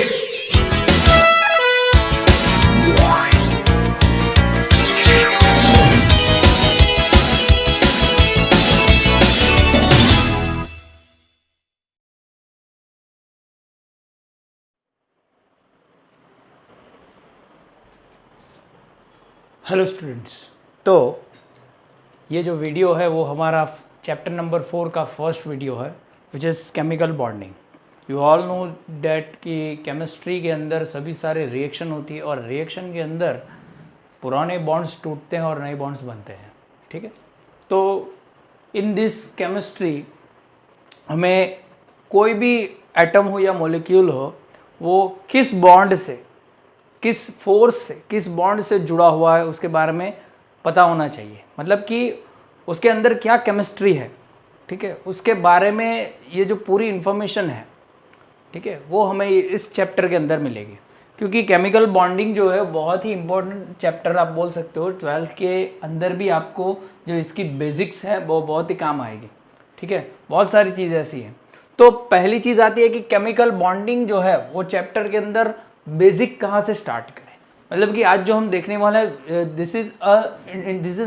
Hello students, तो ये जो वीडियो है वो हमारा चैप्टर नंबर 4 का फर्स्ट वीडियो है, which is chemical bonding. You all know that कि केमिस्ट्री के अंदर सभी सारे रिएक्शन होती है और रिएक्शन के अंदर पुराने बॉन्ड्स टूटते हैं और नए बॉन्ड्स बनते हैं। ठीक है, तो इन दिस केमिस्ट्री हमें कोई भी एटम हो या मॉलिक्यूल हो, वो किस बॉन्ड से, किस फोर्स से, किस बॉन्ड से जुड़ा हुआ है उसके बारे में पता होना चाहिए। मतलब कि उसके अंदर क्या केमिस्ट्री है, ठीक है, उसके बारे में ये जो पूरी इन्फॉर्मेशन है, ठीक है, वो हमें इस चैप्टर के अंदर मिलेगी। क्योंकि केमिकल बॉन्डिंग जो है बहुत ही इंपॉर्टेंट चैप्टर आप बोल सकते हो। 12th के अंदर भी आपको जो इसकी बेसिक्स है वो बहुत ही काम आएगी। ठीक है, बहुत सारी चीज़ ऐसी हैं। तो पहली चीज़ आती है कि केमिकल बॉन्डिंग जो है वो चैप्टर के अंदर बेसिक कहाँ से स्टार्ट करें। मतलब कि आज जो हम देखने वाले हैं, this is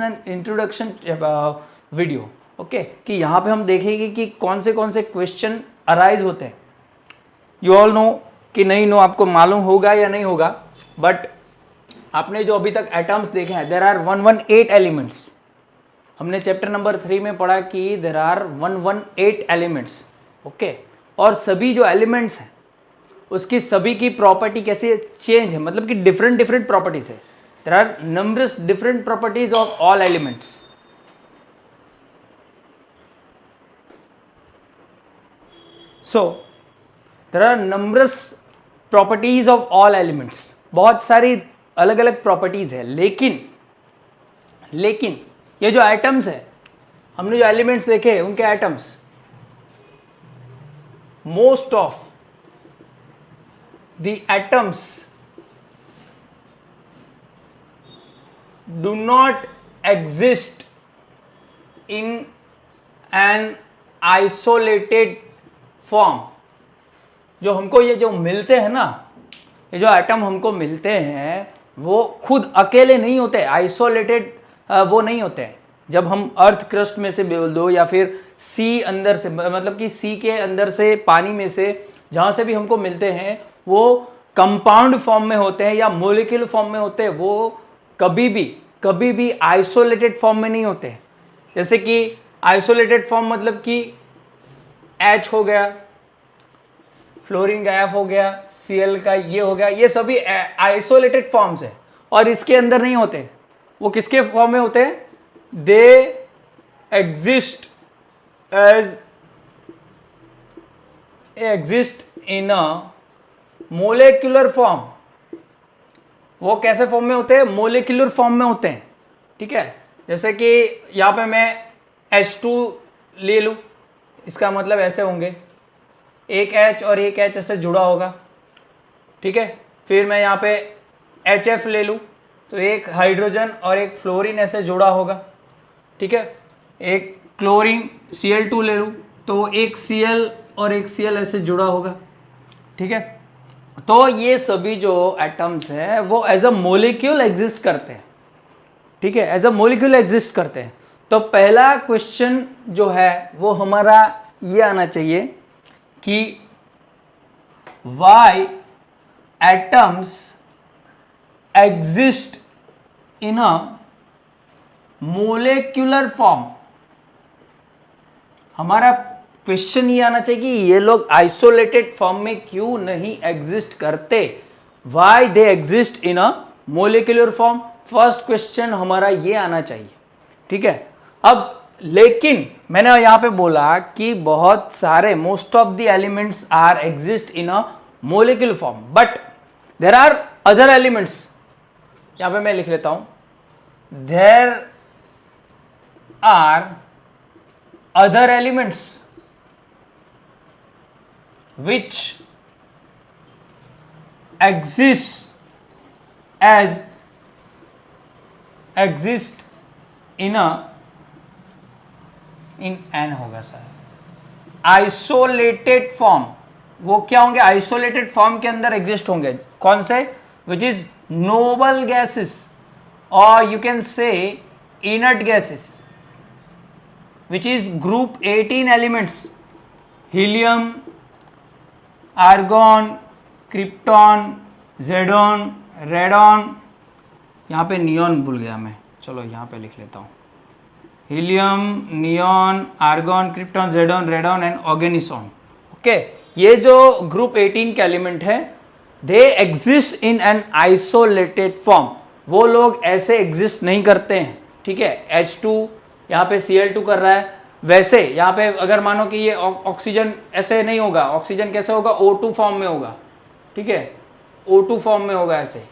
an introduction video. Okay, कि यहाँ पे हम देखेंगे कि कौन से क्वेश्चन अराइज होते हैं। यू ऑल नो कि नहीं नो, आपको मालूम होगा या नहीं होगा, बट आपने जो अभी तक एटम्स देखे हैं, देर आर 118 एलिमेंट्स। हमने चैप्टर नंबर 3 में पढ़ा कि देर आर 118 एलिमेंट्स। ओके, और सभी जो एलिमेंट्स हैं उसकी सभी की प्रॉपर्टी कैसे चेंज है, मतलब कि डिफरेंट प्रॉपर्टीज है। There are numbers different properties of all elements. So there are numbers properties of all elements. बहुत सारी अलग अलग प्रॉपर्टीज है, लेकिन ये जो एटम्स है, हमने जो एलिमेंट्स देखे उनके atoms, most of the atoms do not exist in an isolated form। जो हमको ये जो मिलते हैं ना, ये जो एटम हमको मिलते हैं वो खुद अकेले नहीं होते, आइसोलेटेड वो नहीं होते हैं। जब हम अर्थ क्रस्ट में से बोल दो या फिर सी अंदर से, मतलब कि सी के अंदर से, पानी में से, जहाँ से भी हमको मिलते हैं वो कंपाउंड फॉर्म में होते हैं या मोलिक्यूल फॉर्म में होते हैं। वो कभी भी आइसोलेटेड फॉर्म में नहीं होते हैं। जैसे कि आइसोलेटेड फॉर्म मतलब कि H हो गया, फ्लोरीन का F हो गया, Cl का ये हो गया, ये सभी आइसोलेटेड फॉर्म्स है और इसके अंदर नहीं होते। वो किसके फॉर्म में होते हैं? दे exist in a molecular form. वो कैसे फॉर्म में होते हैं? मोलेक्युलर फॉर्म में होते हैं। ठीक है, जैसे कि यहाँ पे मैं H2 ले लूँ, इसका मतलब ऐसे होंगे, एक H और एक H ऐसे जुड़ा होगा। ठीक है, फिर मैं यहाँ पे HF ले लूँ तो एक हाइड्रोजन और एक फ्लोरीन ऐसे जुड़ा होगा। ठीक है, एक क्लोरीन Cl2 ले लूँ तो एक Cl और एक Cl ऐसे जुड़ा होगा। ठीक है, तो ये सभी जो एटम्स हैं वो एज अ मोलिक्यूल एग्जिस्ट करते हैं। ठीक है, एज अ मोलिक्यूल एग्जिस्ट करते हैं। तो पहला क्वेश्चन जो है वो हमारा ये आना चाहिए कि why atoms exist in a molecular form. हमारा क्वेश्चन ये आना चाहिए कि ये लोग आइसोलेटेड फॉर्म में क्यों नहीं एग्जिस्ट करते, why they exist in a molecular form. First question हमारा ये आना चाहिए। ठीक है, अब लेकिन मैंने यहां पे बोला कि बहुत सारे, most of the elements are exist in a molecular form, but there are other elements. यहां पे मैं लिख लेता हूं, there are other elements which exist in an होगा सर, isolated form। वो क्या होंगे, आइसोलेटेड फॉर्म के अंदर एग्जिस्ट होंगे। कौन से, विच इज नोबल गैसेस और you can say inert gases, which is group 18 elements, helium, argon, krypton, जेडॉन, रेडॉन, यहाँ पे नियॉन भूल गया मैं, चलो यहाँ पे लिख लेता हूँ, हीलियम, नियॉन, आर्गॉन, क्रिप्टॉन, जेडॉन, रेडॉन एंड ऑर्गेनिसॉन। ओके, ये जो ग्रुप 18 के एलिमेंट है, they exist in an isolated form. वो लोग ऐसे एग्जिस्ट नहीं करते हैं, ठीक है। H2 यहाँ पे Cl2 कर रहा है, वैसे यहाँ पे अगर मानो कि ये ऑक्सीजन ऐसे नहीं होगा, ऑक्सीजन कैसे होगा, O2 फॉर्म में होगा, ठीक है, O2 फॉर्म में होगा ऐसे।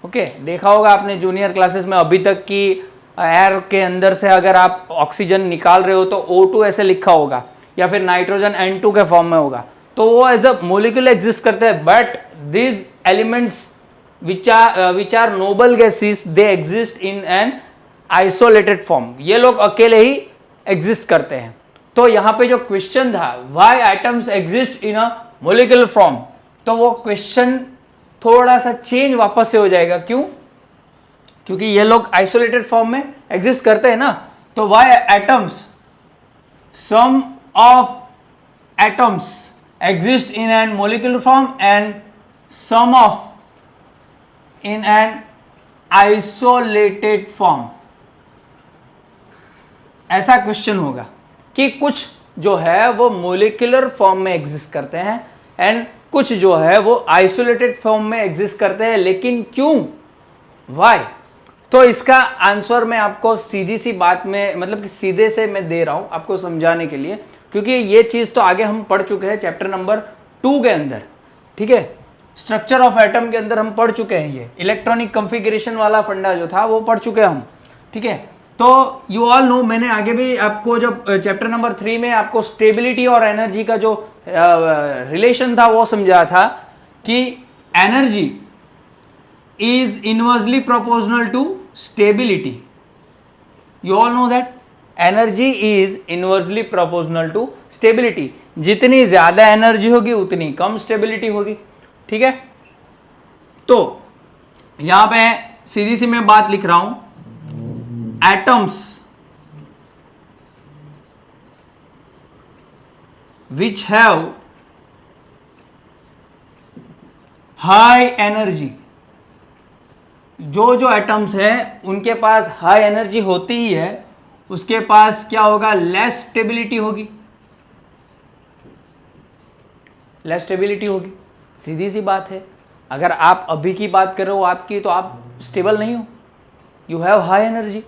ओके, देखा होगा आपने जूनियर क्लासेस में अभी तक कि एयर के अंदर से अगर आप ऑक्सीजन निकाल रहे हो तो O2 ऐसे लिखा होगा, या फिर नाइट्रोजन N2 के फॉर्म में होगा, तो वो एज अ मोलिक्यूल एग्जिस्ट करते हैं। But these elements which are noble gases, they exist in an isolated form. ये लोग अकेले ही एग्जिस्ट करते हैं। तो यहाँ पे जो क्वेश्चन था, why atoms exist in a molecular form, तो वो क्वेश्चन थोड़ा सा चेंज वापस से हो जाएगा। क्यों? क्योंकि ये लोग आइसोलेटेड फॉर्म में एग्जिस्ट करते हैं ना। तो why atoms, some of atoms exist in an molecular form and some of in an isolated form, ऐसा क्वेश्चन होगा कि कुछ जो है वो मोलिकुलर फॉर्म में एग्जिस्ट करते हैं एंड कुछ जो है वो आइसोलेटेड फॉर्म में एग्जिस्ट करते हैं। लेकिन क्यों, व्हाई? तो इसका आंसर मैं आपको सीधी सी बात में, मतलब कि सीधे से मैं दे रहा हूं आपको समझाने के लिए, क्योंकि ये चीज तो आगे हम पढ़ चुके हैं चैप्टर नंबर 2 के अंदर, ठीक है। स्ट्रक्चर ऑफ एटम के अंदर हम पढ़ चुके हैं, ये इलेक्ट्रॉनिक कॉन्फ़िगरेशन वाला फंडा जो था वो पढ़ चुके हैं हम, ठीक है। तो यू ऑल नो, मैंने आगे भी आपको जब चैप्टर नंबर 3 में आपको स्टेबिलिटी और एनर्जी का जो रिलेशन था वो समझा था कि energy is inversely proportional to stability. You all know that energy is inversely proportional to stability. जितनी ज्यादा एनर्जी होगी उतनी कम स्टेबिलिटी होगी, ठीक है। तो यहां पे सीधी सी मैं बात लिख रहा हूं, atoms which have high energy, जो एटम्स है उनके पास हाई एनर्जी होती ही है, उसके पास क्या होगा, लेस स्टेबिलिटी होगी, लेस स्टेबिलिटी होगी। सीधी सी बात है। अगर आप अभी की बात कर रहे हो आपकी, तो आप स्टेबल नहीं हो, you have high energy,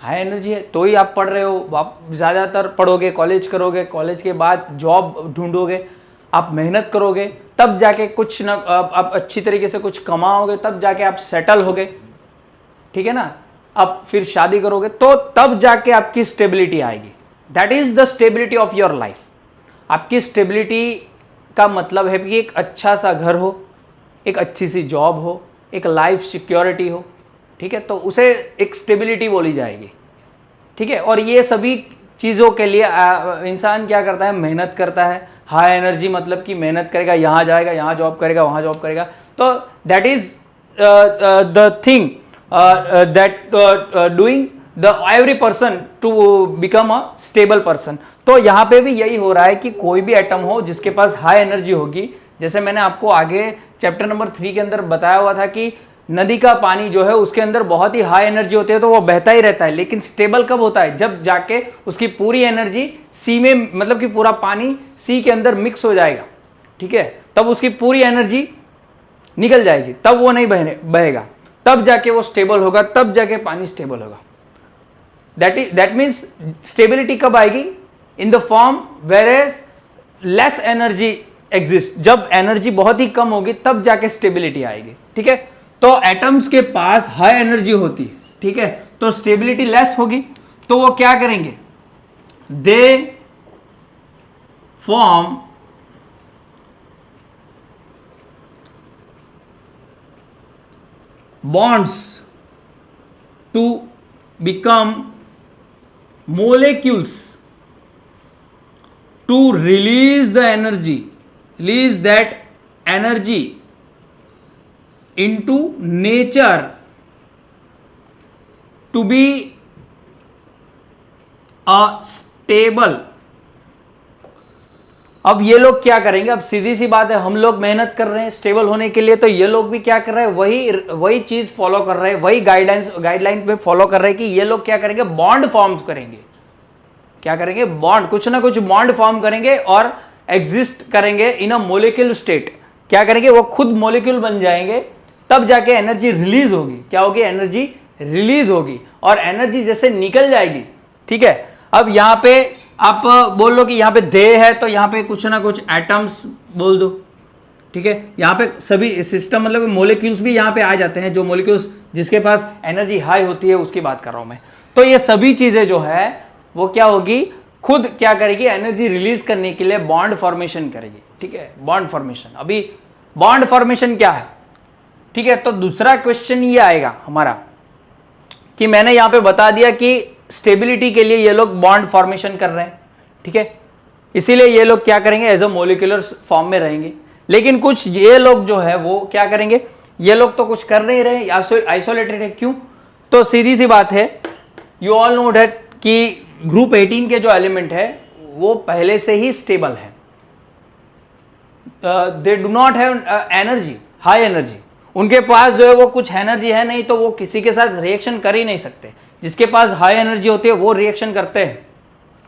high energy है तो ही आप पढ़ रहे हो। आप ज़्यादातर पढ़ोगे, कॉलेज करोगे, कॉलेज के बाद जॉब ढूंढोगे, आप मेहनत करोगे, तब जाके कुछ ना आप अच्छी तरीके से कुछ कमाओगे, तब जाके आप सेटल होगे, ठीक है ना। अब फिर शादी करोगे तो तब जाके आपकी स्टेबिलिटी आएगी। That is the stability of your life. आपकी स्टेबिलिटी का मतलब है कि एक अच्छा सा घर हो, एक अच्छी सी जॉब हो, एक लाइफ सिक्योरिटी हो, ठीक है, तो उसे एक स्टेबिलिटी बोली जाएगी, ठीक है। और ये सभी चीज़ों के लिए इंसान क्या करता है, मेहनत करता है। हाई एनर्जी मतलब कि मेहनत करेगा, यहाँ जाएगा, यहाँ जॉब करेगा, वहाँ जॉब करेगा। तो that is the thing that doing the every person to become a stable person. तो यहाँ पे भी यही हो रहा है कि कोई भी एटम हो जिसके पास हाई एनर्जी होगी, जैसे मैंने आपको आगे चैप्टर नंबर 3 के अंदर बताया हुआ था कि नदी का पानी जो है उसके अंदर बहुत ही हाई एनर्जी होती है, तो वो बहता ही रहता है। लेकिन स्टेबल कब होता है, जब जाके उसकी पूरी एनर्जी सी में, मतलब कि पूरा पानी सी के अंदर मिक्स हो जाएगा, ठीक है, तब उसकी पूरी एनर्जी निकल जाएगी, तब वो नहीं बहेगा, तब जाके वो स्टेबल होगा, तब जाके पानी स्टेबल होगा। दैट मीन्स स्टेबिलिटी कब आएगी, in the form where as less energy exist. जब एनर्जी बहुत ही कम होगी तब जाके स्टेबिलिटी आएगी, ठीक है। तो एटम्स के पास हाई एनर्जी होती है, ठीक है, तो स्टेबिलिटी लेस होगी, तो वो क्या करेंगे, they form bonds to become molecules to release the energy, release that energy into nature to be a stable. अब ये लोग क्या करेंगे, अब सीधी सी बात है, हम लोग मेहनत कर रहे हैं स्टेबल होने के लिए, तो ये लोग भी क्या कर रहे हैं, वही चीज फॉलो कर रहे हैं, वही गाइडलाइन पे फॉलो कर रहे हैं कि ये लोग क्या करेंगे, बॉन्ड फॉर्म करेंगे। क्या करेंगे, बॉन्ड, कुछ ना कुछ बॉन्ड फॉर्म करेंगे और एग्जिस्ट करेंगे इन अ मोलिक्यूल स्टेट। क्या करेंगे, वो खुद मोलिक्यूल बन जाएंगे, तब जाके एनर्जी रिलीज होगी। क्या होगी, एनर्जी रिलीज होगी, और एनर्जी जैसे निकल जाएगी, ठीक है। अब यहां पे आप बोल लो कि यहाँ पे देह है, तो यहाँ पे कुछ ना कुछ एटम्स बोल दो, ठीक है। यहाँ पे सभी सिस्टम मतलब मोलिक्यूल्स भी यहाँ पे आ जाते हैं, जो मोलिक्यूल्स जिसके पास एनर्जी हाई होती है उसकी बात कर रहा हूं मैं। तो ये सभी चीजें जो है वो क्या होगी, खुद क्या करेगी, एनर्जी रिलीज करने के लिए बॉन्ड फॉर्मेशन करेगी, ठीक है। बॉन्ड फॉर्मेशन, अभी बॉन्ड फॉर्मेशन क्या है, ठीक है। तो दूसरा क्वेश्चन ये आएगा हमारा कि मैंने यहां पे बता दिया कि स्टेबिलिटी के लिए ये लोग बॉन्ड फॉर्मेशन कर रहे हैं, ठीक है। इसीलिए ये लोग क्या करेंगे, एज अ मोलिकुलर फॉर्म में रहेंगे। लेकिन कुछ ये लोग जो है वो क्या करेंगे, ये लोग तो कुछ कर नहीं रहे, आइसोलेटेड है। क्यों, तो सीधी सी बात है, यू ऑल नो दैट कि ग्रुप 18 के जो एलिमेंट है वो पहले से ही स्टेबल है, they do not have energy, high energy. उनके पास जो है वो कुछ एनर्जी है नहीं, तो वो किसी के साथ रिएक्शन कर ही नहीं सकते। जिसके पास हाई एनर्जी होती है वो रिएक्शन करते हैं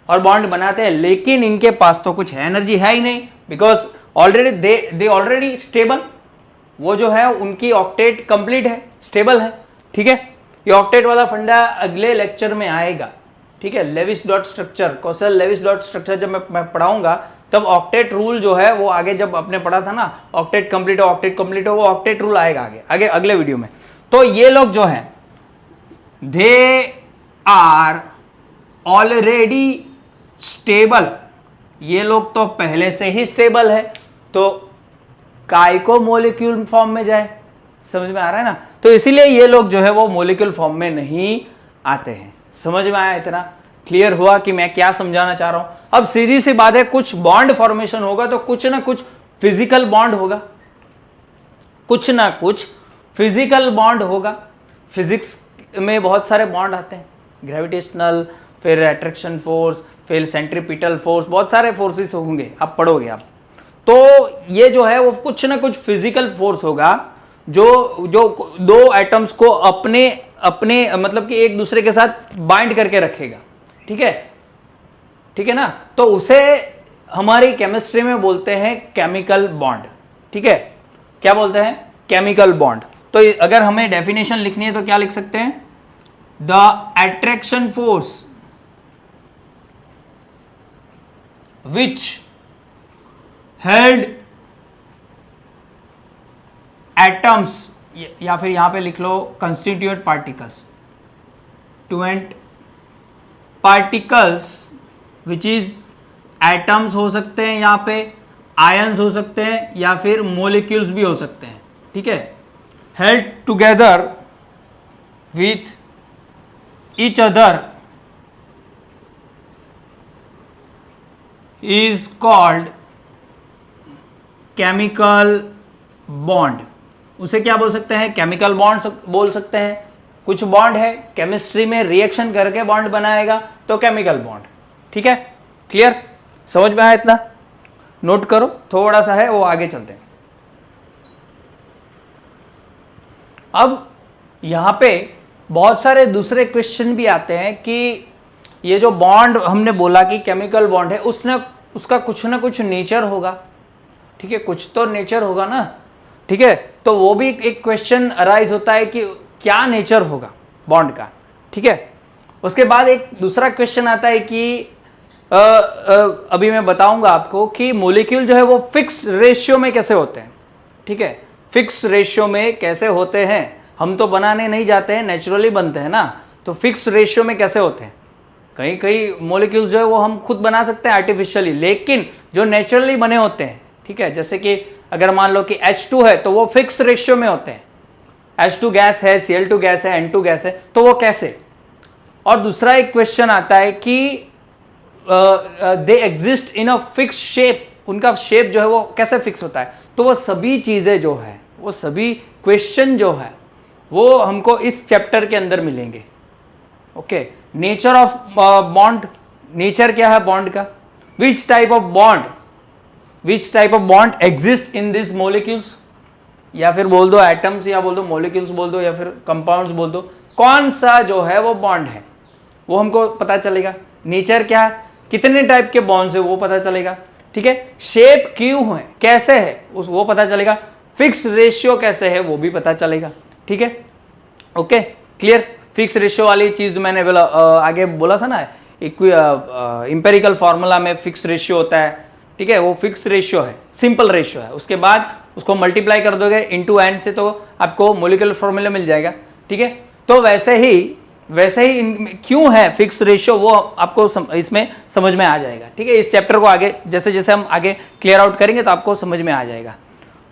और बॉन्ड बनाते हैं, लेकिन इनके पास तो कुछ एनर्जी है ही नहीं, because already they already stable. वो जो है उनकी ऑक्टेट कंप्लीट है, स्टेबल है, ठीक है। ये ऑक्टेट वाला फंडा अगले लेक्चर में आएगा, ठीक है। लेविस डॉट स्ट्रक्चर, कौशल लेविस डॉट स्ट्रक्चर जब मैं पढ़ाऊंगा तब ऑक्टेट रूल जो है वो आगे, जब आपने पढ़ा था ना ऑक्टेट कंप्लीट हो, वो ऑक्टेट रूल आएगा आगे अगले वीडियो में। तो ये लोग जो है दे आर ऑलरेडी स्टेबल, ये लोग तो पहले से ही स्टेबल है, तो काय को मोलिक्यूल फॉर्म में जाए, समझ में आ रहा है ना। तो इसीलिए ये लोग जो है वो मोलिक्यूल फॉर्म में नहीं आते हैं। समझ में आया, इतना क्लियर हुआ कि मैं क्या समझाना चाह रहा हूं। अब सीधी सी बात है, कुछ बॉन्ड फॉर्मेशन होगा तो कुछ ना कुछ फिजिकल बॉन्ड होगा, कुछ ना कुछ फिजिकल बॉन्ड होगा। फिजिक्स में बहुत सारे बॉन्ड आते हैं, ग्रेविटेशनल, फिर अट्रैक्शन फोर्स, फिर सेंट्रीपिटल फोर्स, बहुत सारे फोर्सेस होंगे, आप पढ़ोगे आप। तो ये जो है वो कुछ ना कुछ फिजिकल फोर्स होगा जो दो एटम्स को अपने मतलब कि एक दूसरे के साथ बाइंड करके रखेगा, ठीक है ना। तो उसे हमारी केमिस्ट्री में बोलते हैं केमिकल बॉन्ड, ठीक है। क्या बोलते हैं, केमिकल बॉन्ड। तो अगर हमें डेफिनेशन लिखनी है तो क्या लिख सकते हैं, the attraction force which held atoms, या फिर यहां पे लिख लो कंस्टिट्यूएंट पार्टिकल्स, ट्वेंट पार्टिकल्स विच इज एटम्स हो सकते हैं, यहां पे आयंस हो सकते हैं, या फिर मोलिक्यूल्स भी हो सकते हैं, ठीक है। Held together with each other is called chemical bond. उसे क्या बोल सकते हैं, केमिकल बॉन्ड बोल सकते हैं। कुछ बॉन्ड है केमिस्ट्री में रिएक्शन करके बॉन्ड बनाएगा तो केमिकल बॉन्ड, ठीक है। क्लियर, समझ में आया इतना, नोट करो, थोड़ा सा है वो आगे चलते हैं। अब यहां पे बहुत सारे दूसरे क्वेश्चन भी आते हैं कि ये जो बॉन्ड हमने बोला कि केमिकल बॉन्ड है, उसका कुछ ना कुछ नेचर होगा, ठीक है, कुछ तो नेचर होगा ना, ठीक है। तो वो भी एक क्वेश्चन अराइज होता है कि क्या नेचर होगा बॉन्ड का, ठीक है। उसके बाद एक दूसरा क्वेश्चन आता है कि अभी मैं बताऊंगा आपको कि मॉलिक्यूल जो है वो फिक्स रेशियो में कैसे होते हैं, ठीक है। फिक्स रेशियो में कैसे होते हैं, हम तो बनाने नहीं जाते हैं, नेचुरली बनते हैं ना, तो फिक्स रेशियो में कैसे होते हैं। कई मॉलिक्यूल्स जो है वो हम खुद बना सकते हैं आर्टिफिशियली, लेकिन जो नेचुरली बने होते हैं, ठीक है, जैसे कि अगर मान लो कि H2 है तो वो फिक्स रेशियो में होते हैं, H2 गैस है, Cl2 गैस है, N2 गैस है, तो वो कैसे। और दूसरा एक क्वेश्चन आता है कि दे exist in a fix shape, उनका शेप जो है वो कैसे फिक्स होता है। तो वो सभी चीजें जो है, वो सभी क्वेश्चन जो है वो हमको इस चैप्टर के अंदर मिलेंगे। Okay, nature of bond, nature क्या है बॉन्ड का, which type of bond exist in this molecules, या फिर बोल दो एटम्स, या बोल दो मोलिक्यूल्स बोल दो, या फिर कंपाउंड्स बोल दो, कौन सा जो है वो बॉन्ड है वो हमको पता चलेगा। नेचर क्या है, कितने टाइप के बॉन्ड्स है वो पता चलेगा। ठीक है, शेप क्यों है, कैसे है वो पता चलेगा, फिक्स रेशियो कैसे है वो भी पता चलेगा। ठीक है, ओके क्लियर। फिक्स रेशियो वाली चीज मैंने आगे बोला था ना, इंपेरिकल फॉर्मूला में फिक्स रेशियो होता है। ठीक है, वो फिक्स रेशियो है, सिंपल रेशियो है, उसके बाद उसको मल्टीप्लाई कर दोगे इनटू एन से तो आपको मोलिकुलर फॉर्मूला मिल जाएगा। ठीक है, तो वैसे ही क्यों है फिक्स रेशियो वो आपको इसमें समझ में आ जाएगा। ठीक है, इस चैप्टर को आगे जैसे जैसे हम आगे क्लियर आउट करेंगे तो आपको समझ में आ जाएगा।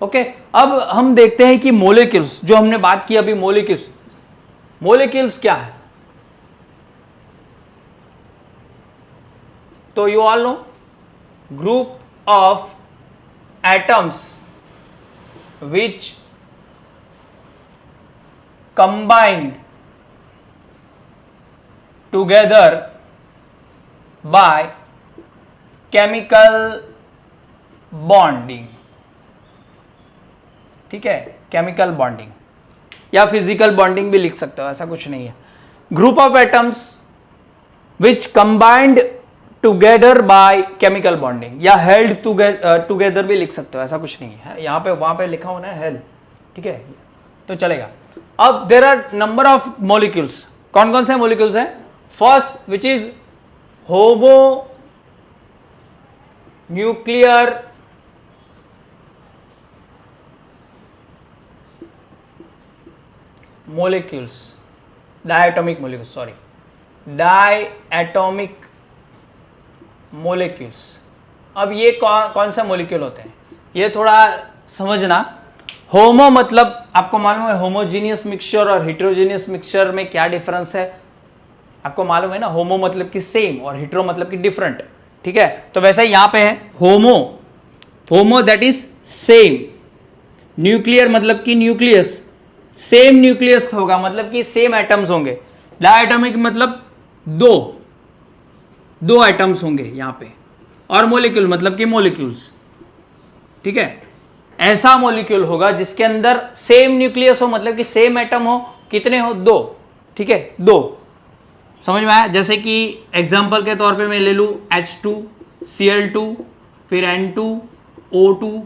ओके, अब हम देखते हैं कि मोलिक्यूल्स, जो हमने बात की अभी, मोलिक्यूल्स क्या है। तो you all no, group of atoms which combined together by chemical bonding। ठीक है, केमिकल बॉन्डिंग या फिजिकल बॉन्डिंग भी लिख सकते हो, ऐसा कुछ नहीं है। Group of atoms which combined together by chemical bonding, या हेल्ड टुगेदर भी लिख सकते हो, ऐसा कुछ नहीं है। यहाँ पे वहां पे लिखा होना है हेल्ड, ठीक है, तो चलेगा। अब there are number of molecules, कौन कौन से मॉलिक्यूल्स हैं। First which is homonuclear molecules, diatomic molecules, sorry, diatomic molecules। अब ये कौन सा मॉलिक्यूल होते हैं, ये थोड़ा समझना। होमो मतलब आपको मालूम है होमोजीनियस मिक्सचर और हेट्रोजीनियस मिक्सचर में क्या डिफरेंस है, आपको मालूम है ना। होमो मतलब कि सेम और हेट्रो मतलब कि डिफरेंट। ठीक है, तो वैसे यहां पे है होमो दैट इज सेम, न्यूक्लियर मतलब कि न्यूक्लियस, सेम न्यूक्लियस होगा मतलब कि सेम एटम्स होंगे। डायटोमिक मतलब दो एटम्स होंगे यहां पे, और मोलिक्यूल मतलब कि मोलिक्यूल्स। ठीक है, ऐसा मोलिक्यूल होगा जिसके अंदर सेम न्यूक्लियस हो, मतलब कि सेम एटम हो, कितने हो, 2। ठीक है, 2, समझ में आया। जैसे कि एग्जांपल के तौर पे मैं ले लूं H2Cl2 फिर N2O2।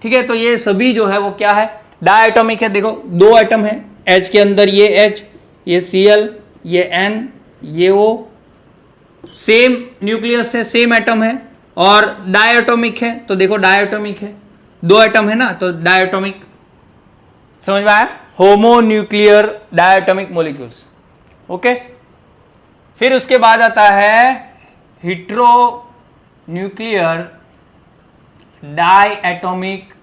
ठीक है, तो ये सभी जो है वो क्या है, डायटोमिक है। देखो 2 एटम है H के अंदर, ये H, ये Cl, ये N, ये O, सेम न्यूक्लियस है, सेम एटम है, और डायटोमिक है। तो देखो डायटोमिक है, 2 एटम है ना, तो डायटोमिक, समझ में आया। Homo nuclear diatomic molecules. Okay, फिर उसके बाद आता है हेट्रो न्यूक्लियर डायटोमिक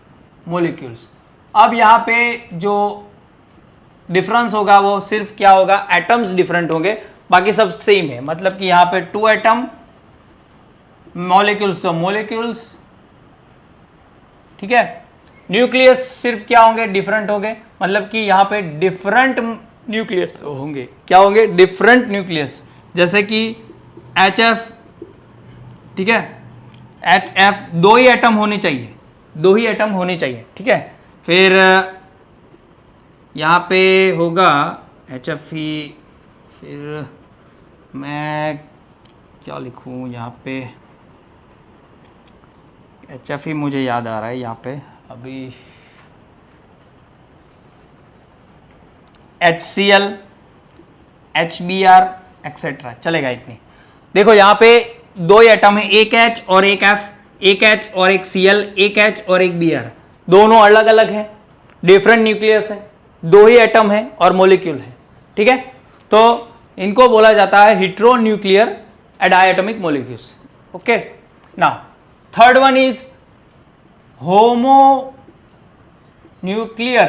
मॉलिक्यूल्स। अब यहां पे जो डिफरेंस होगा वो सिर्फ क्या होगा, एटम्स डिफरेंट होंगे, बाकी सब सेम है। मतलब कि यहां पे 2 एटम, मॉलिक्यूल्स तो मॉलिक्यूल्स। ठीक है, न्यूक्लियस सिर्फ क्या होंगे, डिफरेंट होंगे, मतलब कि यहां पे डिफरेंट न्यूक्लियस होंगे। क्या होंगे, डिफरेंट न्यूक्लियस। जैसे कि HF, ठीक है, HF 2 ही एटम होने चाहिए, 2 ही एटम होने चाहिए। ठीक है, फिर यहाँ पे होगा HFE, फिर मैं क्या लिखूँ यहाँ पे, HFE मुझे याद आ रहा है यहाँ पे अभी, HCl, HBr एक्सेट्रा, चलेगा इतनी। देखो यहाँ पे 2 एटम है, एक H और एक F, एक H और एक Cl, एक H और एक Br, दोनों अलग अलग हैं, डिफरेंट न्यूक्लियस है, 2 ही एटम है और मॉलिक्यूल है। ठीक है, तो इनको बोला जाता है hetero nuclear diatomic molecules. Okay, now third one is homo nuclear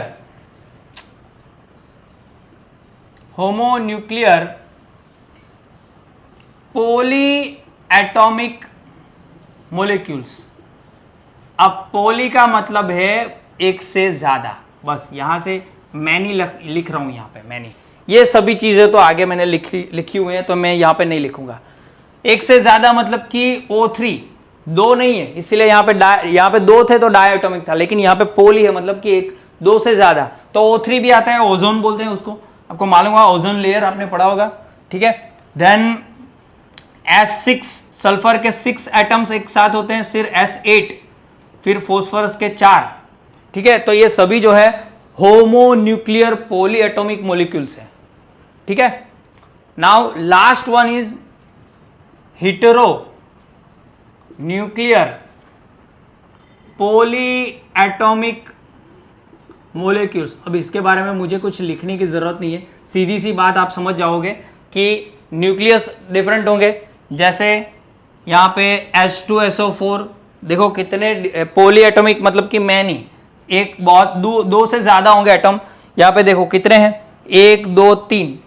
polyatomic atomic molecules. अब पॉली का मतलब है एक से ज्यादा, बस यहां से मैनी लिख रहा हूं, यहां पे मैनी, ये सभी चीजें तो आगे मैंने लिखी हुई हैं तो मैं यहां पे नहीं लिखूंगा। एक से ज्यादा मतलब कि O3 दो नहीं है, इसलिए यहाँ पे दो थे तो डायटोमिक था, लेकिन यहाँ पे पोली है मतलब कि एक दो से ज्यादा, तो O3 भी आता है, ओजोन बोलते हैं उसको, आपको मालूम होगा, ओजोन लेयर आपने पढ़ा होगा, ठीक है। देन S6 सल्फर के 6 एटम्स एक साथ होते हैं, फिर S8, फिर फोस्फोरस के 4, ठीक है। तो ये सभी जो है होमोन्यूक्लियर पॉली एटॉमिक मोलिक्यूल्स है, ठीक है। Now last one is heteronuclear polyatomic molecules. अब इसके बारे में मुझे कुछ लिखने की जरूरत नहीं है, सीधी सी बात आप समझ जाओगे कि न्यूक्लियस डिफरेंट होंगे। जैसे यहाँ पे H2SO4 देखो कितने पॉली एटॉमिक मतलब कि मैनी, एक बहुत दो से ज्यादा होंगे एटम। यहाँ पे देखो कितने हैं, 1 2 3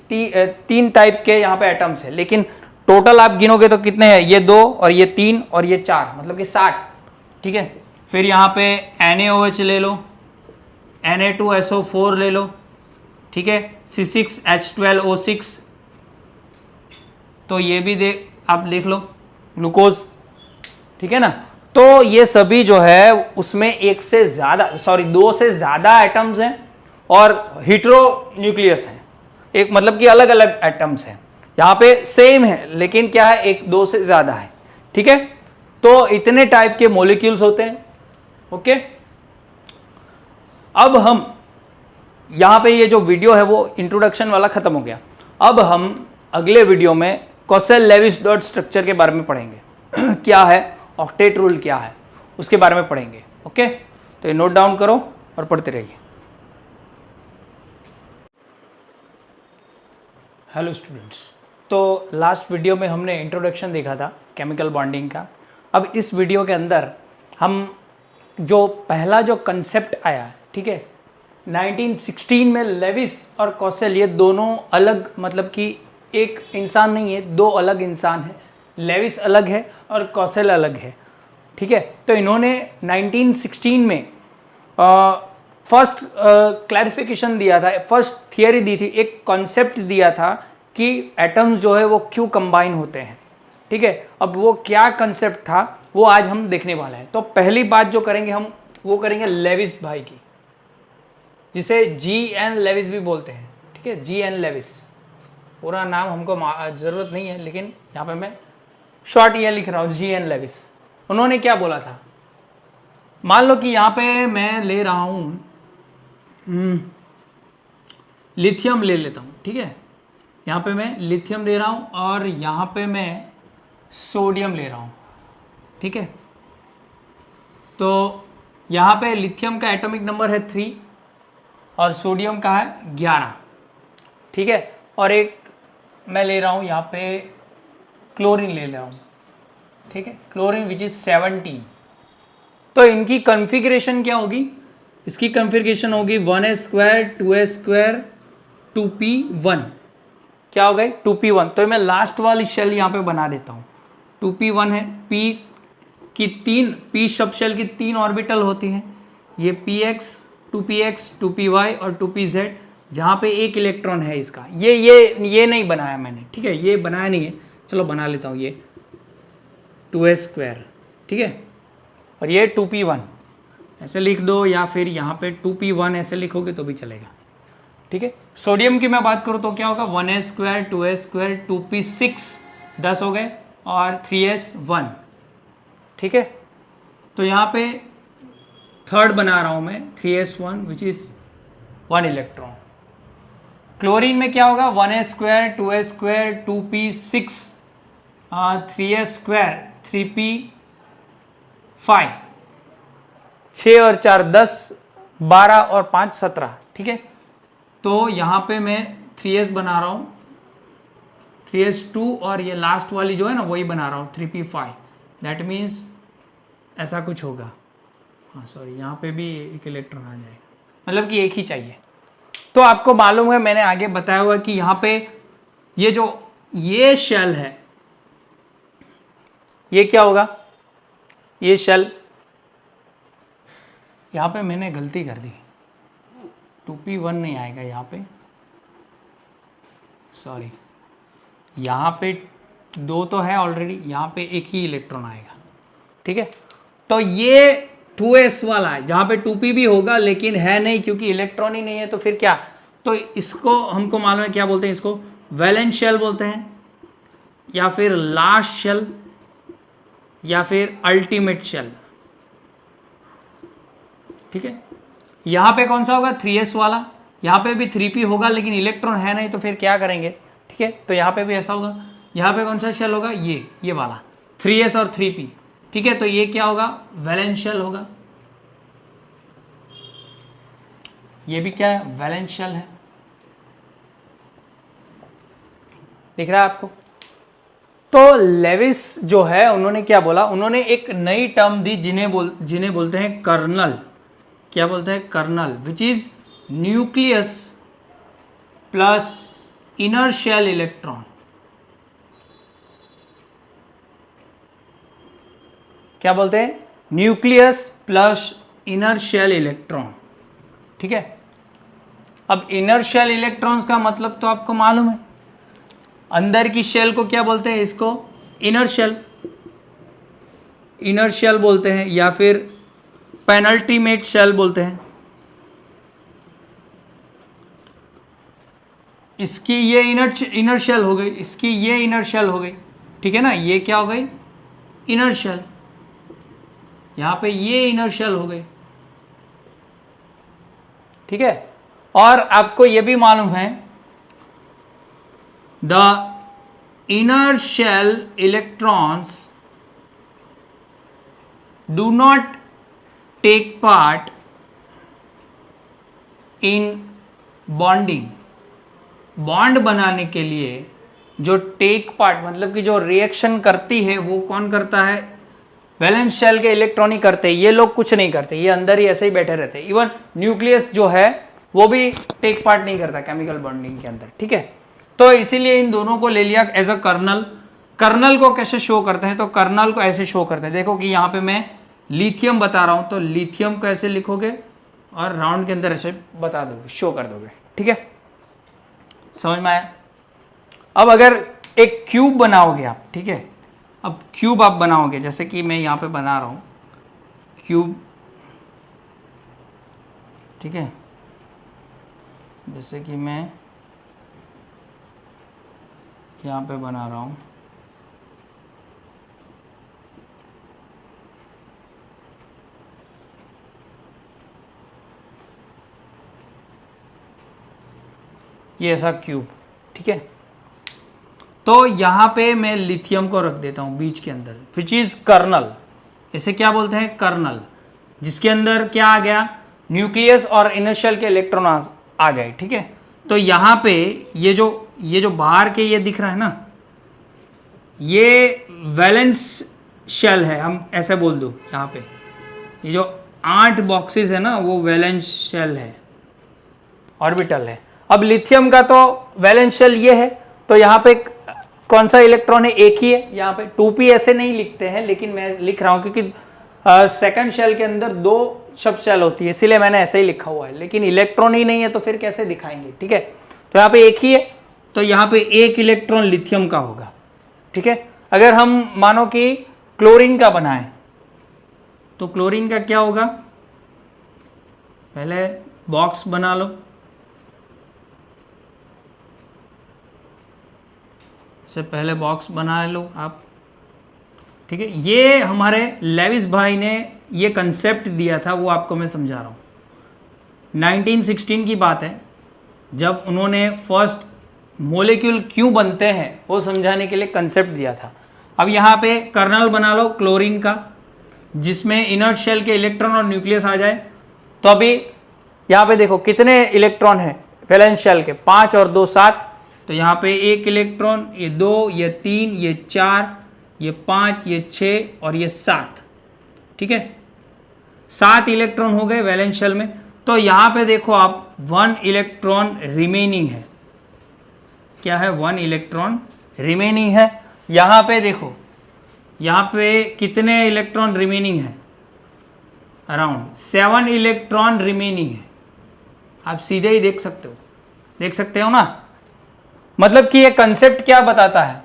तीन टाइप के यहाँ पे एटम्स है, लेकिन टोटल आप गिनोगे तो कितने हैं, ये 2 और ये 3 और ये 4, मतलब कि 60, ठीक है। फिर यहाँ पे NaOH ले लो, Na2SO4 ले लो, ठीक है, C6H12O6, तो ये भी आप लिख लो, ग्लूकोज, ठीक है ना। तो ये सभी जो है उसमें एक से ज्यादा, सॉरी, 2 से ज्यादा एटम्स हैं और हिटेरो न्यूक्लियस है, एक मतलब कि अलग अलग एटम्स हैं। यहाँ पे सेम है लेकिन क्या है, एक 2 से ज्यादा है, ठीक है। तो इतने टाइप के मॉलिक्यूल्स होते हैं, ओके। अब हम यहाँ पे ये जो वीडियो है वो इंट्रोडक्शन वाला खत्म हो गया। अब हम अगले वीडियो में कॉसेल लेविस डॉट स्ट्रक्चर के बारे में पढ़ेंगे क्या है ऑक्टेट रूल क्या है उसके बारे में पढ़ेंगे, ओके। तो ये नोट डाउन करो और पढ़ते रहिए। हेलो स्टूडेंट्स, तो लास्ट वीडियो में हमने इंट्रोडक्शन देखा था केमिकल बॉन्डिंग का। अब इस वीडियो के अंदर हम जो पहला जो कंसेप्ट आया, ठीक है, 1916 में लेविस और कॉसेल, ये दोनों अलग, मतलब कि एक इंसान नहीं है, दो अलग इंसान है, लेविस अलग है और कॉसेल अलग है, ठीक है। तो इन्होंने 1916 में फर्स्ट क्लैरिफिकेशन दिया था, फर्स्ट थियरी दी थी, एक कॉन्सेप्ट दिया था कि एटम्स जो है वो क्यों कंबाइन होते हैं, ठीक है। अब वो क्या कंसेप्ट था वो आज हम देखने वाले हैं। तो पहली बात जो करेंगे हम वो करेंगे लेविस भाई की, जिसे G.N. लेविस भी बोलते हैं, ठीक है, G.N. लेविस, पूरा नाम हमको ज़रूरत नहीं है, लेकिन यहाँ पे मैं शॉर्ट ये लिख रहा हूँ, G.N. लेविस। उन्होंने क्या बोला था, मान लो कि यहाँ पे मैं ले रहा हूँ लिथियम ले लेता हूँ, ठीक है, यहाँ पे मैं लिथियम ले रहा हूँ और यहाँ पे मैं सोडियम ले रहा हूँ, ठीक है। तो यहाँ पे लिथियम का एटॉमिक नंबर है 3 और सोडियम का है 11, ठीक है। और एक मैं ले रहा हूँ यहाँ पे क्लोरीन ले रहा हूँ, ठीक है, क्लोरीन विच इज 17। तो इनकी कॉन्फ़िगरेशन क्या होगी, इसकी कॉन्फ़िगरेशन होगी 1s² 2s² 2p1, क्या हो गए 2p1। तो मैं लास्ट वाली शेल यहाँ पे बना देता हूँ, 2p1 है, p की 3, p सब शेल की 3 ऑर्बिटल होती हैं, ये px 2px 2py और 2pz, जहाँ पे एक इलेक्ट्रॉन है इसका, ये नहीं बनाया मैंने, ठीक है, ये बनाया नहीं है, चलो बना लेता हूँ, ये 2s², ठीक है, और ये 2p1 ऐसे लिख दो, या फिर यहाँ पे 2p1 ऐसे लिखोगे तो भी चलेगा, ठीक है। सोडियम की मैं बात करूँ तो क्या होगा, 1s² 2s² 2p6 10 हो गए और 3s1, ठीक है। तो यहाँ पे थर्ड बना रहा हूँ मैं 3s1 which is 1 electron. Chlorine में क्या होगा, 1s² 2s² 2p6 3s² 3p5, 6 और 4 10, 12 और 5 17, ठीक है। तो यहाँ पे मैं 3s बना रहा हूँ, 3s2, और ये लास्ट वाली जो है ना वही बना रहा हूँ 3p5, दैट मीन्स ऐसा कुछ होगा, हाँ सॉरी, यहाँ पे भी एक इलेक्ट्रॉन आ जाएगा, मतलब कि एक ही चाहिए। तो आपको मालूम है, मैंने आगे बताया हुआ कि यहाँ पे ये जो ये शेल है, ये क्या होगा, ये शेल, यहाँ पे मैंने गलती कर दी, 2p1 नहीं आएगा यहाँ पे, सॉरी, यहाँ पे 2 तो है ऑलरेडी, यहाँ पे एक ही इलेक्ट्रॉन आएगा, ठीक है। तो ये 2s वाला है, जहाँ पे 2p भी होगा लेकिन है नहीं क्योंकि इलेक्ट्रॉन ही नहीं है, तो फिर क्या, तो इसको हमको मालूम है क्या बोलते हैं, इसको वैलेंस शेल बोलते हैं, या फिर लास्ट शेल, या फिर अल्टीमेट शेल, ठीक है। यहाँ पे कौन सा होगा, 3s वाला, यहाँ पे भी 3p होगा लेकिन इलेक्ट्रॉन है नहीं, तो फिर क्या करेंगे, ठीक है। तो यहाँ पे भी ऐसा होगा, यहाँ पे कौन सा शेल होगा, ये वाला 3s और 3p, ठीक है। तो ये क्या होगा, वैलेंस शेल होगा, ये भी क्या है, वैलेंस शेल है, दिख रहा है आपको। तो लेविस जो है उन्होंने क्या बोला, उन्होंने एक नई टर्म दी जिन्हें बोलते हैं कर्नल, क्या बोलते हैं, kernel, which is nucleus plus inner shell electron, क्या बोलते हैं, nucleus plus inner shell electron, ठीक है। अब इनर शेल इलेक्ट्रॉन्स का मतलब तो आपको मालूम है, अंदर की शेल को क्या बोलते हैं, इसको इनर शेल बोलते हैं, या फिर पेनल्टीमेट शेल बोलते हैं। इसकी ये इनर शेल हो गई, इसकी ये इनर शेल हो गई, ठीक है ना, ये क्या हो गई, इनर शेल, यहां पे ये इनर शेल हो गई, ठीक है। और आपको ये भी मालूम है, the inner shell electrons do not take part in bonding, bond बनाने के लिए जो टेक पार्ट मतलब कि जो रिएक्शन करती है वो कौन करता है, वैलेंस शेल के इलेक्ट्रॉन ही करते हैं, ये लोग कुछ नहीं करते, ये अंदर ही ऐसे ही बैठे रहते हैं। इवन न्यूक्लियस जो है वो भी टेक पार्ट नहीं करता केमिकल बॉन्डिंग के अंदर, ठीक है। तो इसीलिए इन दोनों को ले लिया एज अ कर्नल। कर्नल को कैसे शो करते हैं, तो कर्नल को ऐसे शो करते हैं, देखो कि यहाँ पे मैं लिथियम बता रहा हूं, तो लिथियम को ऐसे लिखोगे और राउंड के अंदर ऐसे बता दोगे, शो कर दोगे, ठीक है, समझ में आया। अब अगर एक क्यूब बनाओगे आप, ठीक है, अब क्यूब आप बनाओगे, जैसे कि मैं यहाँ पे बना रहा हूँ क्यूब, ठीक है, जैसे कि मैं यहाँ पे बना रहा हूँ, ये ऐसा क्यूब, ठीक है। तो यहाँ पे मैं लिथियम को रख देता हूँ बीच के अंदर, विच इज कर्नल, इसे क्या बोलते हैं, कर्नल, जिसके अंदर क्या आ गया, न्यूक्लियस और इनर शेल के इलेक्ट्रॉन आ गए, ठीक है। तो यहाँ पे ये जो बाहर के ये दिख रहा है ना, ये वैलेंस शेल है, हम ऐसे बोल दो, यहाँ पे ये जो 8 बॉक्सेस है ना वो वैलेंस शेल है, ऑर्बिटल है। अब लिथियम का तो वैलेंस शेल ये है, तो यहाँ पे कौन सा इलेक्ट्रॉन है, एक ही है, यहाँ पे 2p ऐसे नहीं लिखते हैं, लेकिन मैं लिख रहा हूँ क्योंकि सेकंड शेल के अंदर 2 सब शेल होती है, इसीलिए मैंने ऐसे ही लिखा हुआ है, लेकिन इलेक्ट्रॉन ही नहीं है तो फिर कैसे दिखाएंगे, ठीक है। तो यहाँ पे एक ही है, तो यहाँ पे एक इलेक्ट्रॉन लिथियम का होगा, ठीक है। अगर हम मानो कि क्लोरीन का बनाएं, तो क्लोरीन का क्या होगा, पहले बॉक्स बना लो, से पहले बॉक्स बना लो आप, ठीक है। ये हमारे लेविस भाई ने ये कंसेप्ट दिया था, वो आपको मैं समझा रहा हूँ। 1916 की बात है, जब उन्होंने फर्स्ट मोलिक्यूल क्यों बनते हैं वो समझाने के लिए कंसेप्ट दिया था। अब यहाँ पे कर्नल बना लो क्लोरीन का, जिसमें इनर्ट शेल के इलेक्ट्रॉन और न्यूक्लियस आ जाए। तो अभी यहाँ पे देखो कितने इलेक्ट्रॉन है वैलेंस शेल के, 5 और 2 7, तो यहाँ पे 1 इलेक्ट्रॉन, ये 2, ये 3, ये 4, ये 5, ये 6 और ये 7, ठीक है। 7 इलेक्ट्रॉन हो गए वैलेंस शेल में। तो यहाँ पे देखो आप 1 इलेक्ट्रॉन रिमेनिंग है, क्या है, 1 इलेक्ट्रॉन रिमेनिंग है। यहाँ पे देखो यहाँ पे कितने इलेक्ट्रॉन रिमेनिंग है? अराउंड 7 इलेक्ट्रॉन रिमेनिंग है। आप सीधे ही देख सकते हो ना। मतलब कि ये कंसेप्ट क्या बताता है?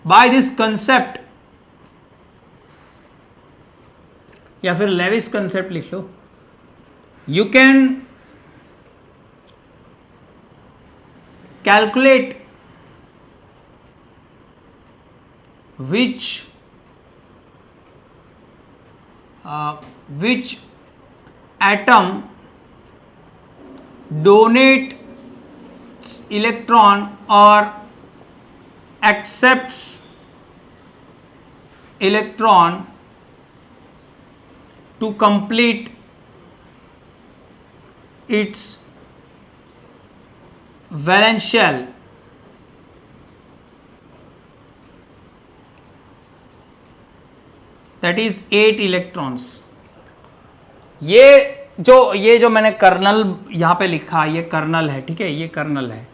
बाय दिस कंसेप्ट, या फिर लेविस कंसेप्ट लिख लो, you can calculate which atom donates electron or accepts electron to complete its valence shell. That is 8 electrons. ये जो मैंने कर्नल यहाँ पे लिखा, ये कर्नल है, ठीक है, ये कर्नल है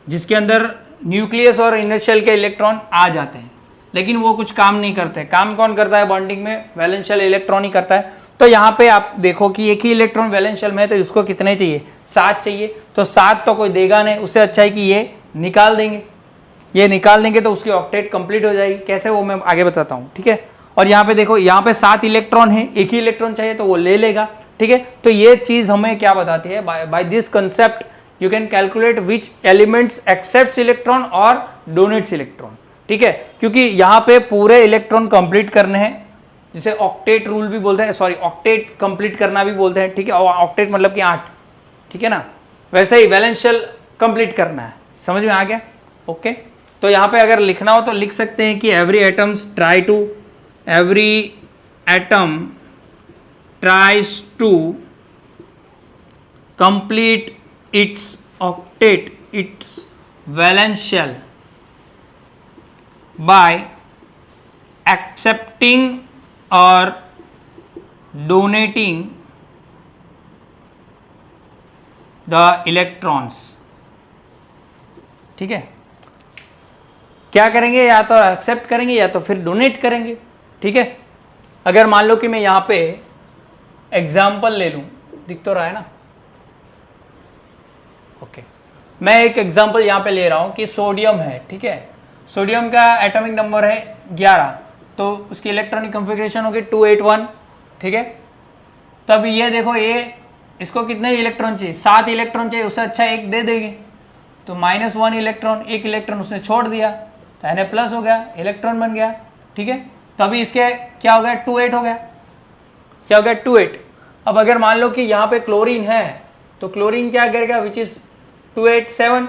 जिसके अंदर न्यूक्लियस और इनर शेल के इलेक्ट्रॉन आ जाते हैं, लेकिन वो कुछ काम नहीं करते। काम कौन करता है बॉन्डिंग में? वैलेंस शेल इलेक्ट्रॉन ही करता है। तो यहाँ पे आप देखो कि एक ही इलेक्ट्रॉन वैलेंस शेल में है, तो इसको कितने चाहिए? 7 चाहिए। तो 7 तो कोई देगा नहीं, उससे अच्छा है कि ये निकाल देंगे। ये निकाल देंगे तो उसकी ऑक्टेट कंप्लीट हो जाएगी। कैसे, वो मैं आगे बताता हूँ, ठीक है। और यहाँ पे देखो, यहाँ पे 7 इलेक्ट्रॉन है, एक ही इलेक्ट्रॉन चाहिए तो वो ले लेगा, ठीक है। तो ये चीज हमें क्या बताती है? By this concept you can calculate which elements accepts electron और डोनेट्स इलेक्ट्रॉन, ठीक है। क्योंकि यहाँ पे पूरे इलेक्ट्रॉन कंप्लीट करने हैं, जिसे ऑक्टेट रूल भी बोलते हैं, सॉरी ऑक्टेट कंप्लीट करना भी बोलते हैं, ठीक है। और ऑक्टेट मतलब कि 8, ठीक है ना। वैसे ही वैलेंस शेल कंप्लीट करना है। समझ में आ गया? ओके। तो यहाँ पे अगर लिखना हो तो लिख सकते हैं कि every atom tries to complete its octet, its valence shell by accepting or donating the electrons, ठीक है। क्या करेंगे? या तो एक्सेप्ट करेंगे या तो फिर डोनेट करेंगे, ठीक है। अगर मान लो कि मैं यहाँ पे एग्जाम्पल ले लूँ, दिख तो रहा है ना? ओके। मैं एक एग्जाम्पल यहाँ पे ले रहा हूँ कि सोडियम है, ठीक है। सोडियम का एटॉमिक नंबर है 11, तो उसकी इलेक्ट्रॉनिक कॉन्फ़िगरेशन होगी 281, ठीक है। तब ये देखो, ये इसको कितने इलेक्ट्रॉन चाहिए? 7 इलेक्ट्रॉन चाहिए, उससे अच्छा एक दे देंगे। तो -1 इलेक्ट्रॉन, एक इलेक्ट्रॉन उसने छोड़ दिया, तो Na+ हो गया, इलेक्ट्रॉन बन गया, ठीक है। तभी इसके क्या हो गया? 28 हो गया। क्या हो गया? 28। अब अगर मान लो कि यहाँ पे क्लोरीन है, तो क्लोरीन क्या करेगा? विच इज 287,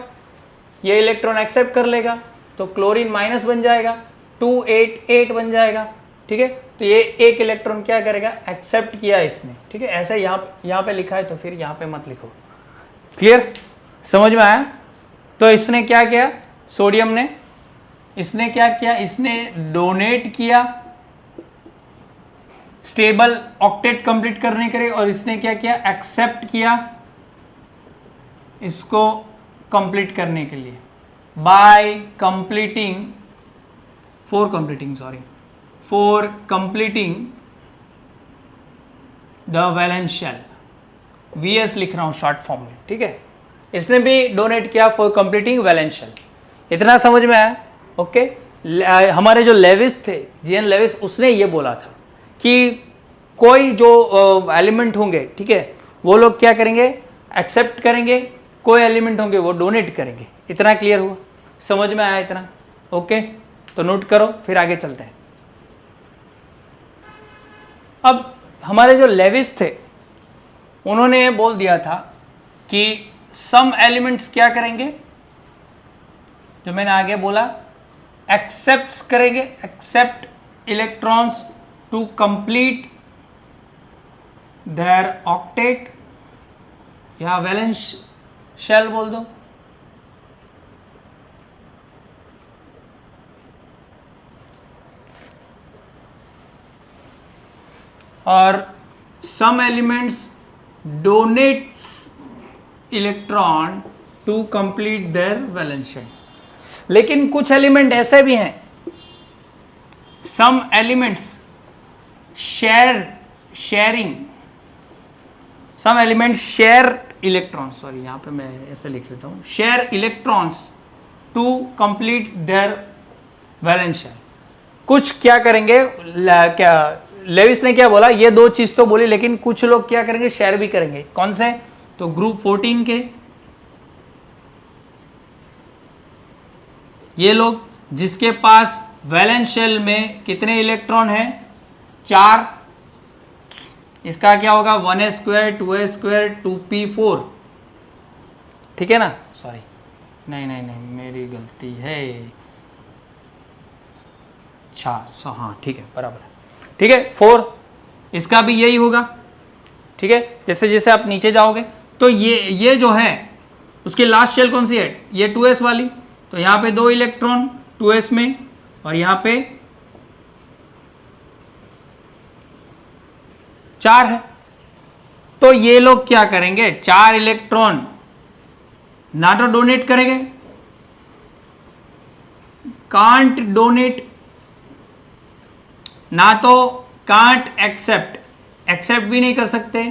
ये इलेक्ट्रॉन एक्सेप्ट कर लेगा, तो क्लोरीन माइनस बन जाएगा, 288 बन जाएगा, ठीक है। तो ये एक इलेक्ट्रॉन क्या करेगा? एक्सेप्ट किया इसने, ठीक है। ऐसे यहाँ पे लिखा है, तो फिर यहाँ पे मत लिखो। क्लियर? समझ में आया? तो इसने क्या किया? सोडियम ने, इसने क्या किया? इसने डोनेट किया स्टेबल ऑक्टेट कंप्लीट करने के लिए, और इसने क्या किया? एक्सेप्ट किया इसको कंप्लीट करने के लिए by completing for completing the valence shell. VS लिख रहा हूं शॉर्ट फॉर्म में, ठीक है। इसने भी डोनेट किया फॉर कंप्लीटिंग वैलेंस शेल। इतना समझ में आया? ओके। हमारे जो लेविस थे, जीएन लेविस, उसने ये बोला था कि कोई जो एलिमेंट होंगे, ठीक है, वो लोग क्या करेंगे? एक्सेप्ट करेंगे। कोई एलिमेंट होंगे वो डोनेट करेंगे। इतना क्लियर हुआ? समझ में आया इतना? ओके। तो नोट करो, फिर आगे चलते हैं। अब हमारे जो लेविस थे, उन्होंने ये बोल दिया था कि सम एलिमेंट्स क्या करेंगे? जो मैंने आगे बोला, एक्सेप्ट करेंगे, accept electrons to complete their octet, या वैलेंस शेल बोल दो। और some elements donates electron to complete their valence shell। लेकिन कुछ एलिमेंट ऐसे भी हैं, some elements sharing, some elements share electrons, sorry यहाँ पे मैं ऐसे लिख लेता हूँ, share electrons to complete their valence shell. कुछ क्या करेंगे, क्या लेविस ने क्या बोला, ये दो चीज तो बोली, लेकिन कुछ लोग क्या करेंगे, शेयर भी करेंगे। कौन से? तो ग्रुप 14 के ये लोग जिसके पास वैलेंस शेल में कितने इलेक्ट्रॉन हैं, 4, इसका क्या होगा 1s², 2s², 2p4, ठीक है ना, सॉरी नहीं मेरी गलती है, अच्छा हाँ ठीक है बराबर है, ठीक है 4, इसका भी यही होगा, ठीक है। जैसे जैसे आप नीचे जाओगे तो ये जो है उसकी लास्ट शेल कौन सी है, ये 2s वाली, तो यहाँ पे 2 इलेक्ट्रॉन 2s में और यहाँ पे 4 है। तो ये लोग क्या करेंगे, 4 इलेक्ट्रॉन ना तो डोनेट करेंगे, कांट डोनेट, ना तो कांट एक्सेप्ट भी नहीं कर सकते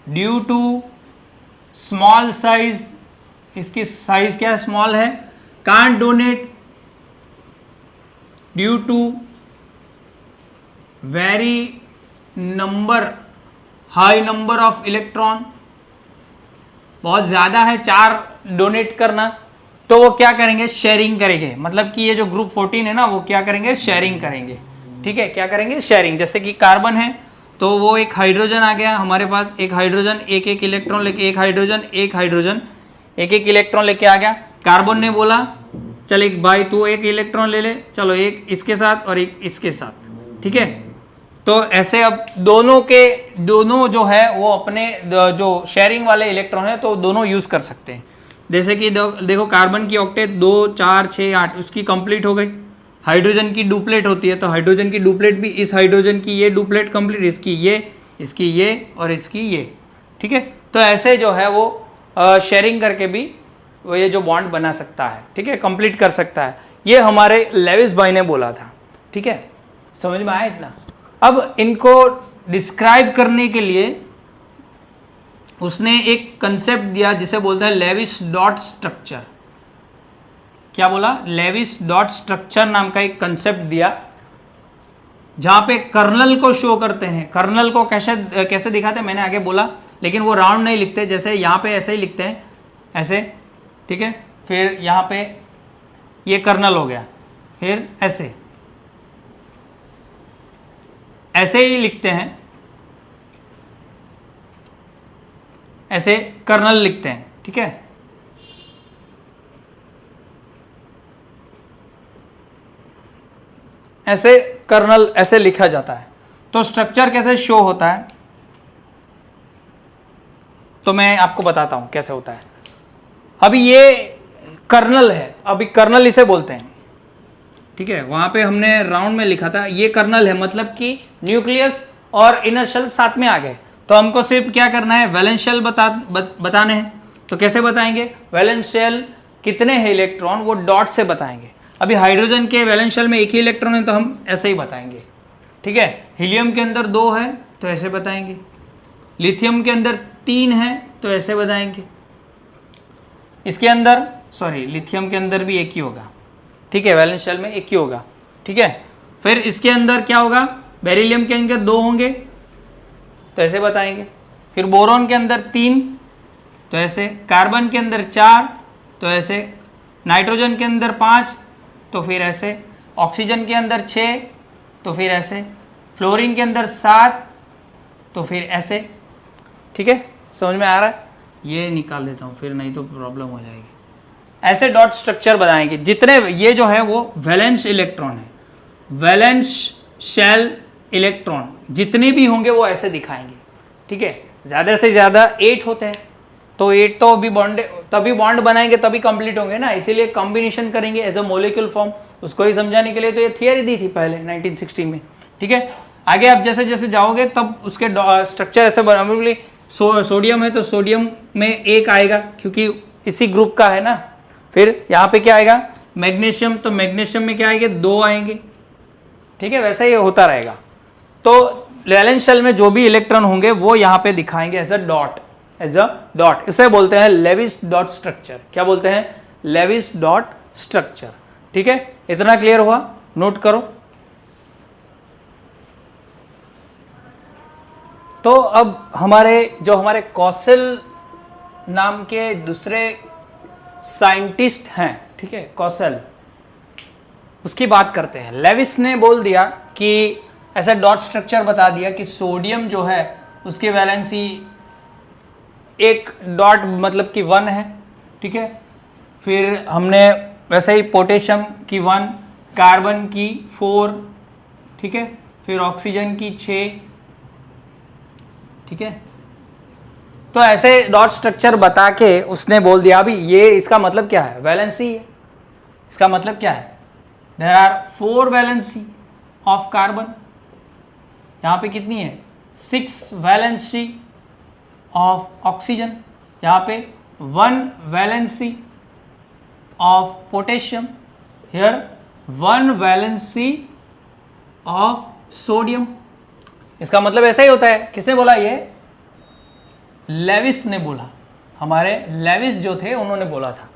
ड्यू टू स्मॉल साइज, इसकी साइज क्या स्मॉल है, can't donate due to very high number of electron, बहुत ज्यादा है 4 डोनेट करना, तो वो क्या करेंगे, शेयरिंग करेंगे। मतलब कि ये जो ग्रुप 14 है ना, वो क्या करेंगे, शेयरिंग करेंगे, ठीक है, क्या करेंगे, शेयरिंग। जैसे कि कार्बन है तो वो एक हाइड्रोजन आ गया हमारे पास, एक हाइड्रोजन एक इलेक्ट्रॉन लेके, एक हाइड्रोजन एक इलेक्ट्रॉन लेके आ गया। कार्बन ने बोला चल एक भाई तू एक इलेक्ट्रॉन ले ले, चलो एक इसके साथ और एक इसके साथ, ठीक है। तो ऐसे अब दोनों जो है वो अपने जो शेयरिंग वाले इलेक्ट्रॉन है तो दोनों यूज कर सकते हैं। जैसे कि देखो कार्बन की ऑक्टेट 2 4 6 8 उसकी कंप्लीट हो गई। हाइड्रोजन की डुप्लेट होती है तो हाइड्रोजन की डुप्लेट भी, इस हाइड्रोजन की ये डुप्लेट कंप्लीट, इसकी ये और इसकी ये, ठीक है। तो ऐसे जो है वो शेयरिंग करके भी वो ये जो बॉन्ड बना सकता है, ठीक है, कंप्लीट कर सकता है। ये हमारे लेविस भाई ने बोला था, ठीक है, समझ में आया इतना। अब इनको डिस्क्राइब करने के लिए उसने एक कंसेप्ट दिया जिसे बोलता है लेविस डॉट स्ट्रक्चर। क्या बोला, लेविस डॉट स्ट्रक्चर नाम का एक कंसेप्ट दिया, जहां पे कर्नल को शो करते हैं। कर्नल को कैसे दिखाते हैं मैंने आगे बोला, लेकिन वो राउंड नहीं लिखते, जैसे यहां पे ऐसे ही लिखते हैं, ऐसे, ठीक है। फिर यहां पे ये कर्नल हो गया, फिर ऐसे ही लिखते हैं, ऐसे कर्नल लिखते हैं, ठीक है। ऐसे कर्नल ऐसे लिखा जाता है। तो स्ट्रक्चर कैसे शो होता है तो मैं आपको बताता हूं कैसे होता है। अभी ये कर्नल है, अभी कर्नल इसे बोलते हैं, ठीक है। वहां पे हमने राउंड में लिखा था ये कर्नल है, मतलब कि न्यूक्लियस और इनर शेल साथ में आ गए। तो हमको सिर्फ क्या करना है, वैलेंस शेल बताने हैं। तो कैसे बताएंगे, वैलेंस शेल कितने हैं इलेक्ट्रॉन वो डॉट से बताएंगे। अभी हाइड्रोजन के वैलेंस शेल में एक ही इलेक्ट्रॉन है तो हम ऐसे ही बताएंगे, ठीक है। हीलियम के अंदर 2 है तो ऐसे बताएंगे, लिथियम के अंदर 3 है तो ऐसे बताएंगे, इसके अंदर लिथियम के अंदर भी एक ही होगा, ठीक है, वैलेंस शेल में एक ही होगा, ठीक है। फिर इसके अंदर क्या होगा, बेरिलियम के अंदर 2 होंगे तो ऐसे बताएंगे, फिर बोरॉन के अंदर 3 तो ऐसे, कार्बन के अंदर 4 तो ऐसे, नाइट्रोजन के अंदर 5 तो फिर ऐसे, ऑक्सीजन के अंदर 6 तो फिर ऐसे, फ्लोरीन के अंदर 7 तो फिर ऐसे, ठीक है। समझ में आ रहा है, ये निकाल देता हूँ फिर नहीं तो प्रॉब्लम हो जाएगी। ऐसे डॉट स्ट्रक्चर बनाएंगे। जितने ये जो है वो वैलेंस इलेक्ट्रॉन है, वैलेंस शेल इलेक्ट्रॉन जितने भी होंगे वो ऐसे दिखाएंगे, ठीक है। ज़्यादा से ज़्यादा 8 होते हैं तो 8 तो तभी बॉन्ड बनाएंगे तभी कंप्लीट होंगे ना, इसीलिए कॉम्बिनेशन करेंगे एज अ मोलिक्यूल फॉर्म। उसको ही समझाने के लिए तो ये थियरी दी थी पहले 1960 में, ठीक है। आगे आप जैसे जैसे जाओगे तब उसके स्ट्रक्चर ऐसे बना, सोडियम है तो सोडियम में 1 आएगा क्योंकि इसी ग्रुप का है ना। फिर यहाँ पे क्या आएगा, मैग्नीशियम, तो मैग्नीशियम में क्या आएंगे, 2 आएंगे, ठीक है। वैसे ही होता रहेगा। तो वैलेंस शेल में जो भी इलेक्ट्रॉन होंगे वो यहाँ पे दिखाएंगे एज अ डॉट, इसे बोलते हैं लेविस डॉट स्ट्रक्चर। क्या बोलते हैं, लेविस डॉट स्ट्रक्चर, ठीक है। इतना क्लियर हुआ, नोट करो। तो अब हमारे कौशल नाम के दूसरे साइंटिस्ट हैं, ठीक है, कौशल, उसकी बात करते हैं। लेविस ने बोल दिया कि ऐसा डॉट स्ट्रक्चर बता दिया कि सोडियम जो है उसकी वैलेंसी एक डॉट मतलब कि 1 है, ठीक है। फिर हमने वैसे ही पोटेशियम की 1, कार्बन की 4, ठीक है, फिर ऑक्सीजन की 6, ठीक है। तो ऐसे डॉट स्ट्रक्चर बता के उसने बोल दिया अभी ये इसका मतलब क्या है, वैलेंसी है। इसका मतलब क्या है, there are 4 valency of carbon, यहाँ पे कितनी है 6 वैलेंसी ऑफ ऑक्सीजन, यहाँ पे 1 valency of potassium, here 1 valency of sodium. इसका मतलब ऐसा ही होता है। किसने बोला, ये लेविस ने बोला, हमारे लेविस जो थे उन्होंने बोला था,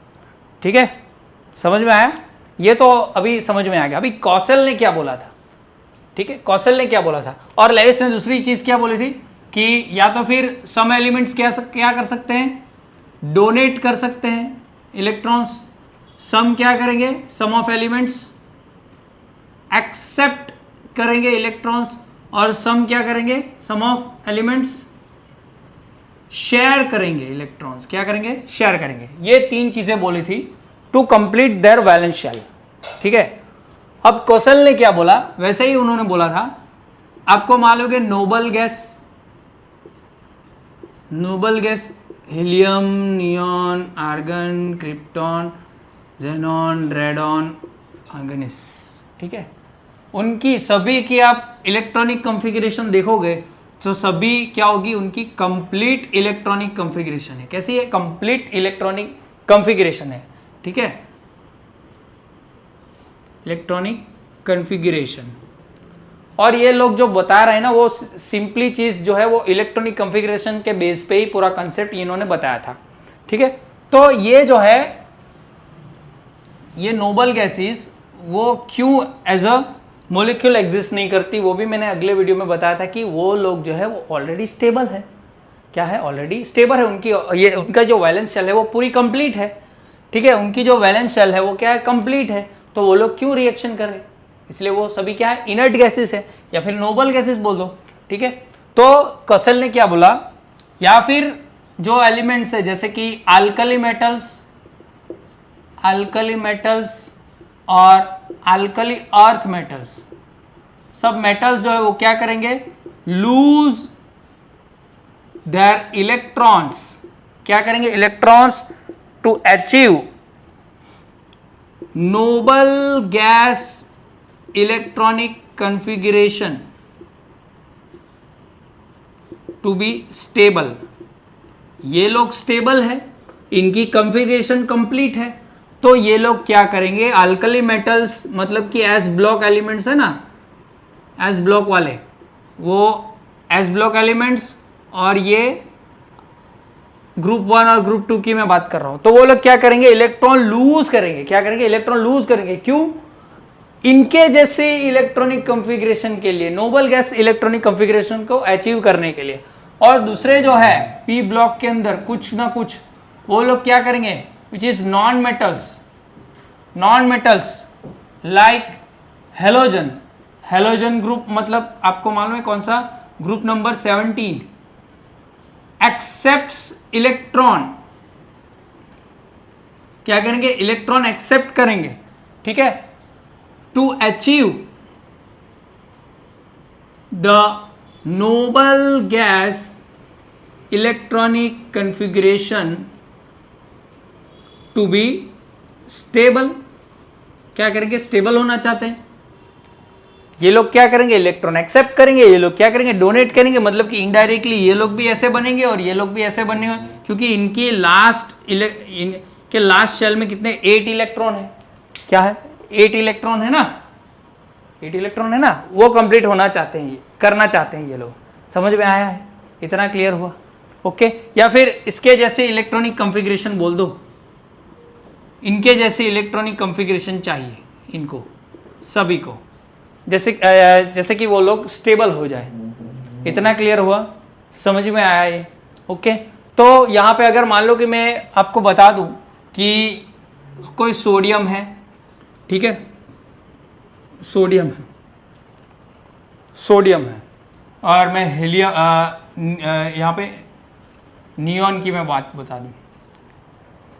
ठीक है। समझ में आया, ये तो अभी समझ में आ गया। अभी कौशल ने क्या बोला था, ठीक है, कौशल ने क्या बोला था। और लेविस ने दूसरी चीज क्या बोली थी कि या तो फिर सम एलिमेंट्स क्या कर सकते हैं, डोनेट कर सकते हैं इलेक्ट्रॉन्स, सम क्या करेंगे, सम ऑफ एलिमेंट्स एक्सेप्ट करेंगे इलेक्ट्रॉन्स, और सम क्या करेंगे, सम ऑफ एलिमेंट्स शेयर करेंगे इलेक्ट्रॉन्स। क्या करेंगे, शेयर करेंगे। ये 3 चीजें बोली थी to complete their valence shell, ठीक है। अब कौशल ने क्या बोला, वैसे ही उन्होंने बोला था। आपको मालूम है noble gas helium, neon, argon, krypton, xenon, radon, oganesson, ठीक है। उनकी सभी की आप इलेक्ट्रॉनिक कॉन्फ़िगरेशन देखोगे तो सभी क्या होगी, उनकी कंप्लीट इलेक्ट्रॉनिक कॉन्फ़िगरेशन है। कैसी है, कंप्लीट इलेक्ट्रॉनिक कॉन्फ़िगरेशन है, ठीक है, इलेक्ट्रॉनिक कॉन्फ़िगरेशन। और ये लोग जो बता रहे हैं ना, वो सिंपली चीज जो है वो इलेक्ट्रॉनिक कॉन्फ़िगरेशन के बेस पे ही पूरा कंसेप्ट इन्होंने बताया था, ठीक है। तो ये जो है, ये नोबल गैसेस वो क्यों एज अ मोलिक्यूल एग्जिस्ट नहीं करती, वो भी मैंने अगले वीडियो में बताया था कि वो लोग जो है वो ऑलरेडी स्टेबल है। क्या है, ऑलरेडी स्टेबल है। उनका जो वैलेंस शेल है वो पूरी कंप्लीट है, ठीक है। उनकी जो वैलेंस शेल है वो क्या है, कंप्लीट है। तो वो लोग क्यों रिएक्शन करें, इसलिए वो सभी क्या है, इनर्ट गैसेस है, या फिर नोबल गैसेस बोल दो, ठीक है। तो कौशल ने क्या बोला, या फिर जो एलिमेंट्स है जैसे कि अल्कली मेटल्स और अल्कली अर्थ मेटल्स, सब मेटल्स जो है वो क्या करेंगे, लूज देयर इलेक्ट्रॉन्स। क्या करेंगे, electrons to achieve noble gas electronic configuration to be stable. ये लोग स्टेबल है, इनकी कॉन्फ़िगरेशन कंप्लीट है, तो ये लोग क्या करेंगे, अल्कली मेटल्स मतलब कि एस ब्लॉक एलिमेंट्स है ना, एस ब्लॉक वाले, वो एस ब्लॉक एलिमेंट्स, और ये ग्रुप 1 और ग्रुप 2 की मैं बात कर रहा हूं। तो वो लोग क्या करेंगे, इलेक्ट्रॉन लूज करेंगे। क्या करेंगे, इलेक्ट्रॉन लूज करेंगे। क्यों, इनके जैसे इलेक्ट्रॉनिक कॉन्फ़िगरेशन के लिए, नोबल गैस इलेक्ट्रॉनिक कॉन्फ़िगरेशन को अचीव करने के लिए। और दूसरे जो है पी ब्लॉक के अंदर कुछ ना कुछ वो लोग क्या करेंगे, which is non metals like halogen group, मतलब आपको मालूम है कौन सा, ग्रुप नंबर 17 एक्सेप्ट्स इलेक्ट्रॉन। क्या करेंगे, इलेक्ट्रॉन एक्सेप्ट करेंगे, ठीक है, to achieve the noble gas electronic configuration to be stable. क्या करेंगे, स्टेबल होना चाहते हैं। ये लोग क्या करेंगे, इलेक्ट्रॉन एक्सेप्ट करेंगे, ये लोग क्या करेंगे, डोनेट करेंगे, मतलब कि इनडायरेक्टली ये लोग भी ऐसे बनेंगे और ये लोग भी ऐसे बनेंगे, क्योंकि इनके लास्ट शेल में कितने 8 इलेक्ट्रॉन है। क्या है 8 इलेक्ट्रॉन है ना, 8 इलेक्ट्रॉन है ना, वो कंप्लीट होना चाहते हैं, करना चाहते हैं ये लोग। समझ में आया है? इतना क्लियर हुआ? ओके। या फिर इसके जैसे इलेक्ट्रॉनिक कॉन्फ़िगरेशन बोल दो, इनके जैसे इलेक्ट्रॉनिक कॉन्फ़िगरेशन चाहिए इनको सभी को, जैसे कि वो लोग स्टेबल हो जाए। इतना क्लियर हुआ? समझ में आया ये? ओके। तो यहाँ पे अगर मान लो कि मैं आपको बता दूं कि कोई सोडियम है, ठीक है, सोडियम है और मैं हीलियम यहाँ पे नियॉन की मैं बात बता दूं।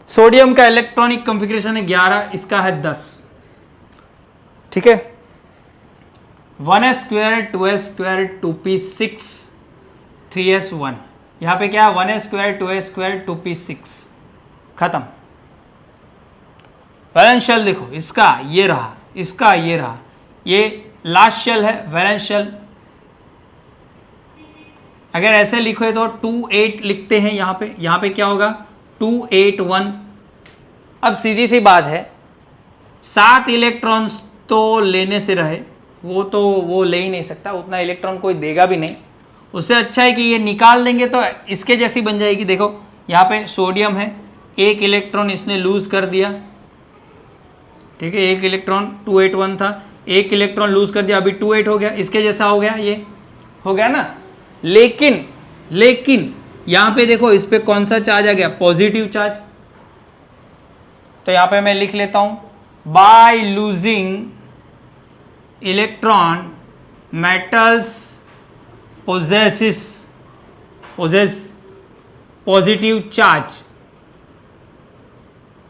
सोडियम का इलेक्ट्रॉनिक कॉन्फ़िगरेशन है 11, इसका है 10, ठीक है। 1s² 2s² 2p6 3s1, यहाँ पे क्या 1s² 2s² 2p6, खत्म। वैलेंस शेल देखो, इसका ये रहा, इसका ये रहा, ये लास्ट शेल है वैलेंस शेल। अगर ऐसे लिखो तो 2 8 लिखते हैं यहाँ पे क्या होगा 2 8 1। अब सीधी सी बात है, 7 इलेक्ट्रॉन्स तो लेने से रहे, वो ले ही नहीं सकता, उतना इलेक्ट्रॉन कोई देगा भी नहीं। उससे अच्छा है कि ये निकाल देंगे तो इसके जैसी बन जाएगी। देखो यहाँ पे सोडियम है, 1 इलेक्ट्रॉन इसने लूज कर दिया, ठीक है, 1 इलेक्ट्रॉन 2 8 1 था, 1 इलेक्ट्रॉन लूज कर दिया, अभी 2 8 हो गया, इसके जैसा हो गया, ये हो गया ना। लेकिन यहाँ पे देखो इस पे कौन सा चार्ज आ गया, पॉजिटिव चार्ज। तो यहाँ पे मैं लिख लेता हूं, by losing electron metals possess positive charge.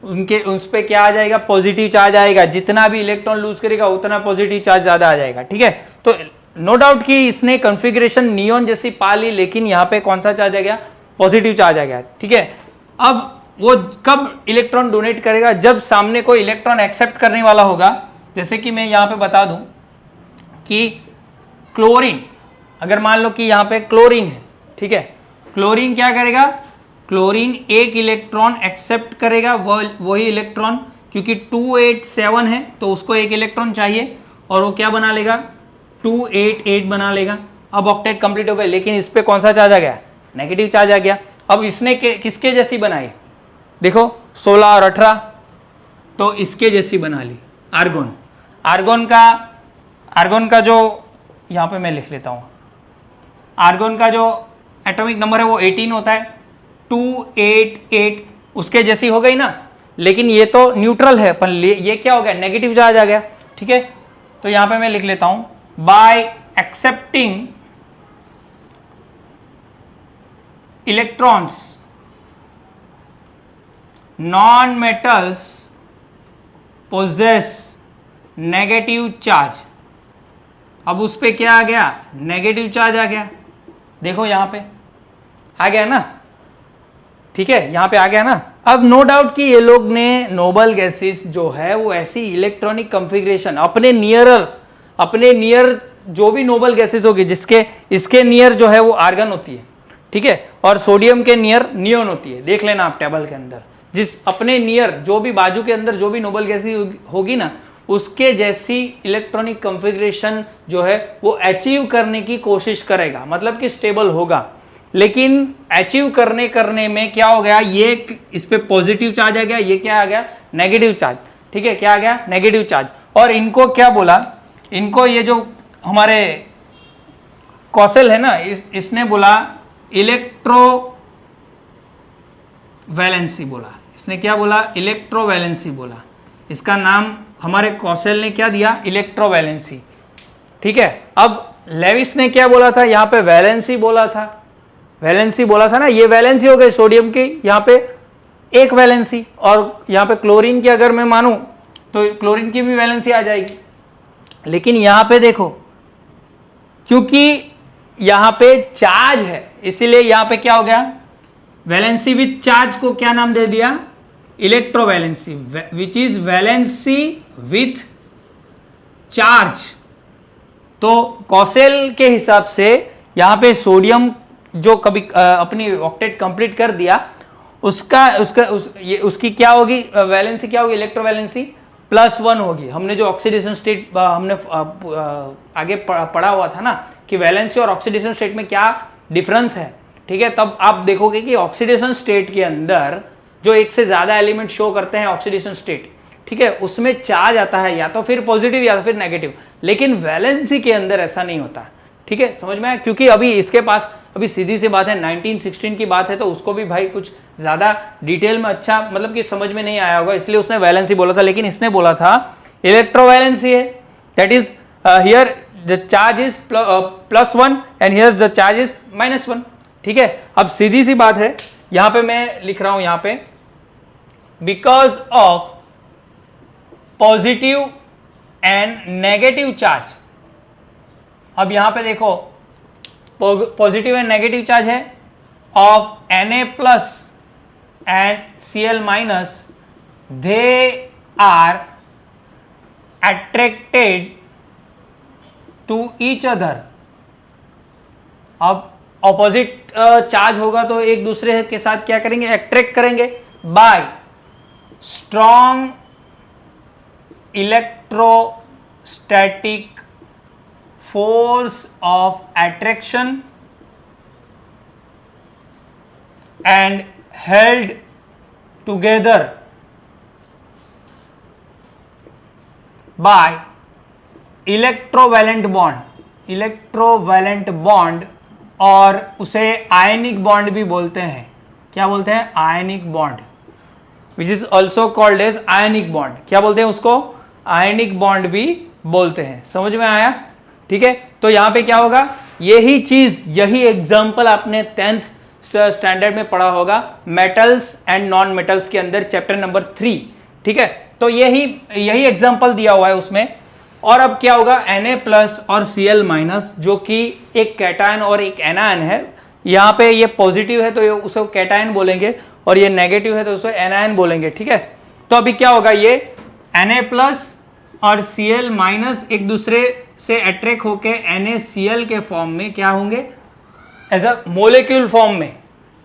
उनके उस पे क्या आ जाएगा, पॉजिटिव चार्ज आएगा। जितना भी इलेक्ट्रॉन लूज करेगा उतना पॉजिटिव चार्ज ज्यादा आ जाएगा, ठीक है। तो नो डाउट कि इसने कॉन्फ़िगरेशन नियॉन जैसी पा ली, लेकिन यहाँ पे कौन सा चार्ज आ गया, पॉजिटिव चार्ज आ गया, ठीक है। अब वो कब इलेक्ट्रॉन डोनेट करेगा, जब सामने कोई इलेक्ट्रॉन एक्सेप्ट करने वाला होगा। जैसे कि मैं यहाँ पे बता दूं कि क्लोरीन, अगर मान लो कि यहाँ पे क्लोरीन है, ठीक है, क्लोरीन क्या करेगा, क्लोरीन 1 इलेक्ट्रॉन एक्सेप्ट करेगा, वही इलेक्ट्रॉन, क्योंकि 2 8 7 है तो उसको 1 इलेक्ट्रॉन चाहिए, और वो क्या बना लेगा 2 8 8 बना लेगा। अब ऑक्टेट कंप्लीट हो गया, लेकिन इस पे कौन सा चार्ज आ गया, नेगेटिव चार्ज आ गया। अब इसने किसके जैसी बनाई, देखो 16 और 18, तो इसके जैसी बना ली आर्गोन। आर्गोन का जो यहाँ पे मैं लिख लेता हूँ, आर्गोन का जो एटॉमिक नंबर है वो 18 होता है, 2 8 8 उसके जैसी हो गई ना। लेकिन ये तो न्यूट्रल है, पर ये क्या हो गया, नेगेटिव चार्ज आ गया, ठीक है। तो यहाँ पे मैं लिख लेता हूँ, by accepting electrons non metals possess negative charge. अब उस पे क्या आ गया, नेगेटिव चार्ज आ गया। देखो यहाँ पे आ गया ना, ठीक है, यहाँ पे आ गया ना। अब नो डाउट कि ये लोग ने नोबल गैसेस जो है वो ऐसी इलेक्ट्रॉनिक कॉन्फ़िगरेशन अपने नियर जो भी नोबल गैसेस होगी, जिसके इसके नियर जो है वो आर्गन होती है, ठीक है, और सोडियम के नियर नियोन होती है। देख लेना आप टेबल के अंदर, जिस अपने नियर जो भी बाजू के अंदर जो भी नोबल गैसेस होगी ना, उसके जैसी इलेक्ट्रॉनिक कॉन्फ़िगरेशन जो है वो अचीव करने की कोशिश करेगा, मतलब कि स्टेबल होगा। लेकिन अचीव करने में क्या हो गया, ये इस पे पॉजिटिव चार्ज आ गया, ये क्या आ गया, नेगेटिव चार्ज, ठीक है, क्या आ गया, नेगेटिव चार्ज। और इनको क्या बोला, इनको ये जो हमारे कौशल है ना, इसने बोला इलेक्ट्रोवैलेंसी बोला। इसने क्या बोला, इलेक्ट्रोवैलेंसी बोला। इसका नाम हमारे कौशल ने क्या दिया, इलेक्ट्रोवैलेंसी, ठीक है। अब लेविस ने क्या बोला था, यहाँ पे वैलेंसी बोला था, ना, ये वैलेंसी हो गई सोडियम की, यहाँ पे एक वैलेंसी। और यहाँ पे क्लोरीन की अगर मैं मानूं तो क्लोरीन की भी वैलेंसी आ जाएगी। लेकिन यहाँ पे देखो, क्योंकि यहाँ पे चार्ज है, इसीलिए यहाँ पे क्या हो गया, वैलेंसी विथ चार्ज को क्या नाम दे दिया, electrovalency, which is valency with charge. तो कौशल के हिसाब से यहाँ पे सोडियम जो कभी अपनी ऑक्टेट कंप्लीट कर दिया, उसकी क्या होगी वैलेंसी, क्या होगी, इलेक्ट्रोवैलेंसी +1 होगी। हमने जो ऑक्सीडेशन स्टेट हमने आगे पढ़ा हुआ था ना कि वैलेंसी और ऑक्सीडेशन स्टेट में क्या डिफरेंस है, ठीक है, तब आप देखोगे कि ऑक्सीडेशन स्टेट के अंदर जो एक से ज्यादा एलिमेंट शो करते हैं ऑक्सीडेशन स्टेट, ठीक है, उसमें चार्ज आता है या तो फिर पॉजिटिव या तो फिर नेगेटिव, लेकिन वैलेंसी के अंदर ऐसा नहीं होता, ठीक है, समझ में आया? क्योंकि अभी इसके पास अभी सीधी सी बात है 1916 की बात है, तो उसको भी भाई कुछ ज्यादा डिटेल में अच्छा मतलब कि समझ में नहीं आया होगा, इसलिए उसने वैलेंसी बोला था, लेकिन इसने बोला था इलेक्ट्रोवैलेंसी है, that is here the charge is +1 and here the charge is -1, ठीक है। अब सीधी सी बात है, यहां पे मैं लिख रहा हूं यहां पे because of positive and negative charge. अब यहां पे देखो पॉजिटिव एंड नेगेटिव चार्ज है of Na+ and Cl-, they are attracted to each other. अब ऑपोजिट चार्ज होगा तो एक दूसरे के साथ क्या करेंगे, अट्रैक्ट करेंगे bye strong electrostatic force of attraction and held together by electrovalent bond और उसे आयनिक बॉन्ड भी बोलते हैं। क्या बोलते हैं? Ionic bond, which is also called as ionic bond. क्या बोलते हैं उसको? आयनिक बॉन्ड भी बोलते हैं। समझ में आया? ठीक है, तो यहां पे क्या होगा, यही चीज, यही एग्जांपल आपने 10th स्टैंडर्ड में पढ़ा होगा मेटल्स एंड नॉन मेटल्स के अंदर, चैप्टर नंबर 3, ठीक है। तो यही एग्जांपल दिया हुआ है उसमें। और अब क्या होगा, Na+ और Cl- जो कि एक कैटायन और एक एनायन है, यहां पे ये पॉजिटिव है तो ये उसको कैटायन बोलेंगे और ये नेगेटिव है तो उसको एनायन बोलेंगे, ठीक है। तो अभी क्या होगा, ये Na+ और Cl- एक दूसरे से अट्रैक्ट होके NaCl के फॉर्म में क्या होंगे, एज अ मोलिक्यूल फॉर्म में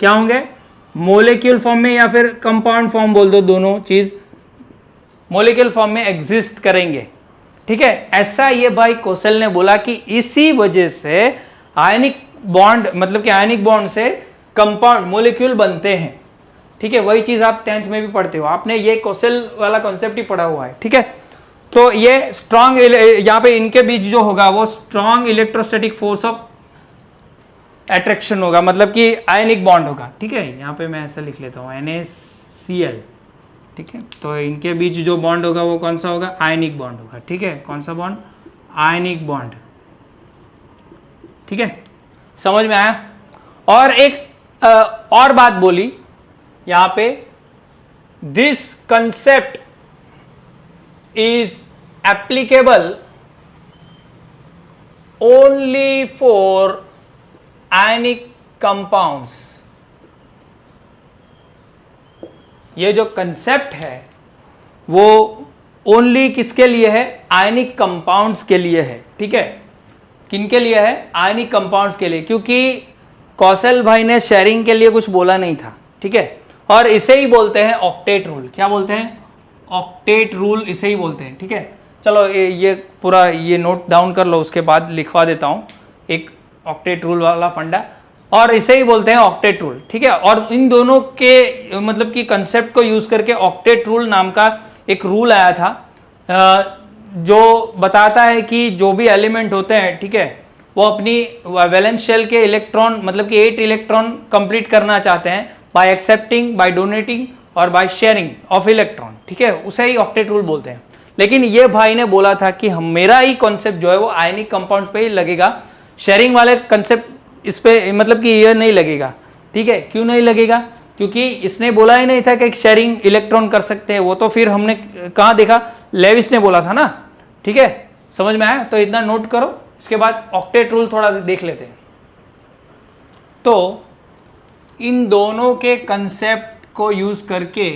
क्या होंगे, मोलिक्यूल फॉर्म में या फिर कंपाउंड फॉर्म बोल दो, दोनों चीज मोलिक्यूल फॉर्म में एग्जिस्ट करेंगे, ठीक है। ऐसा ये भाई कौशल ने बोला कि इसी वजह से आयनिक बॉन्ड, मतलब कि आयनिक बॉन्ड से कंपाउंड मोलिक्यूल बनते हैं, ठीक है। वही चीज आप 10th में भी पढ़ते हो, आपने ये कौशल वाला कॉन्सेप्ट ही पढ़ा हुआ है, ठीक है। तो ये स्ट्रॉन्ग, यहां पे इनके बीच जो होगा वो strong electrostatic force of attraction होगा, मतलब कि आयनिक बॉन्ड होगा, ठीक है। यहां पे मैं ऐसा लिख लेता हूं NaCl, ठीक है। तो इनके बीच जो बॉन्ड होगा वो कौन सा होगा, आयनिक बॉन्ड होगा, ठीक है। कौन सा बॉन्ड? आयनिक बॉन्ड, ठीक है। समझ में आया? और एक और बात बोली यहां पे, this concept is applicable only for ionic compounds। ये जो कंसेप्ट है वो ओनली किसके लिए है? आयनिक कंपाउंड्स के लिए है, ठीक है। किनके लिए है? आयनिक कंपाउंड्स के लिए, क्योंकि कौशल भाई ने शेयरिंग के लिए कुछ बोला नहीं था, ठीक है। और इसे ही बोलते हैं ऑक्टेट रूल। क्या बोलते हैं? ऑक्टेट रूल इसे ही बोलते हैं, ठीक है। चलो ये पूरा ये नोट डाउन कर लो, उसके बाद लिखवा देता हूं एक ऑक्टेट रूल वाला फंडा, और इसे ही बोलते हैं ऑक्टेट रूल, ठीक है। और इन दोनों के मतलब कि कंसेप्ट को यूज करके ऑक्टेट रूल नाम का एक रूल आया था, जो बताता है कि जो भी एलिमेंट होते हैं, ठीक है, वो अपनी वैलेंस शेल के इलेक्ट्रॉन, मतलब कि 8 इलेक्ट्रॉन कंप्लीट करना चाहते हैं बाय एक्सेप्टिंग, बाय डोनेटिंग और बाय शेयरिंग ऑफ इलेक्ट्रॉन, ठीक है, उसे ही ऑक्टेट रूल बोलते हैं। लेकिन ये भाई ने बोला था कि मेरा ही कॉन्सेप्ट जो है वो आयनिक कंपाउंड्स पे ही लगेगा, शेयरिंग वाले कॉन्सेप्ट इस पे मतलब कि ये नहीं लगेगा, ठीक है। क्यों नहीं लगेगा? क्योंकि इसने बोला ही नहीं था कि शेयरिंग इलेक्ट्रॉन कर सकते हैं, वो तो फिर हमने कहाँ देखा, लेविस ने बोला था ना, ठीक है। समझ में आया? तो इतना नोट करो, इसके बाद ऑक्टेट रूल थोड़ा देख लेते हैं। तो इन दोनों के कंसेप्ट को यूज करके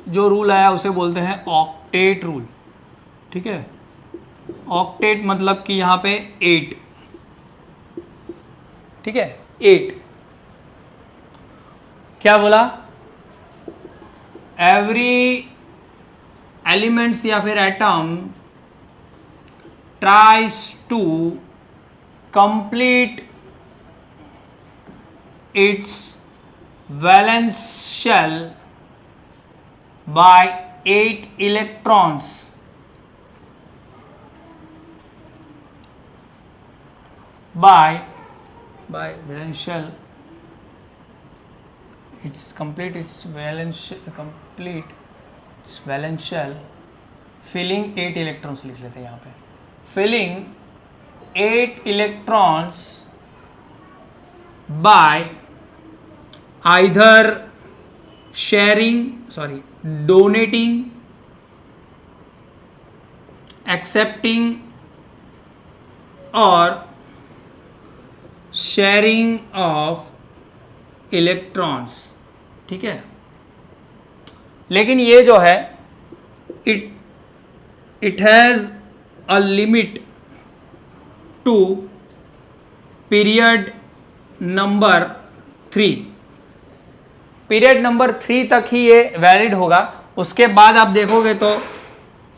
जो रूल आया उसे बोलते हैं ऑक्टेट रूल, ठीक है। ऑक्टेट मतलब कि यहां पे 8, ठीक है, 8। क्या बोला? एवरी एलिमेंट्स या फिर atom tries to complete its valence shell by 8 electrons by valence shell complete its valence shell filling 8 electrons लिख लेते हैं यहाँ पे filling 8 electrons by either donating, accepting or sharing of electrons. ठीक है, लेकिन ये जो है it has a limit to period number 3। Period number 3 तक ही ये वैलिड होगा। उसके बाद आप देखोगे तो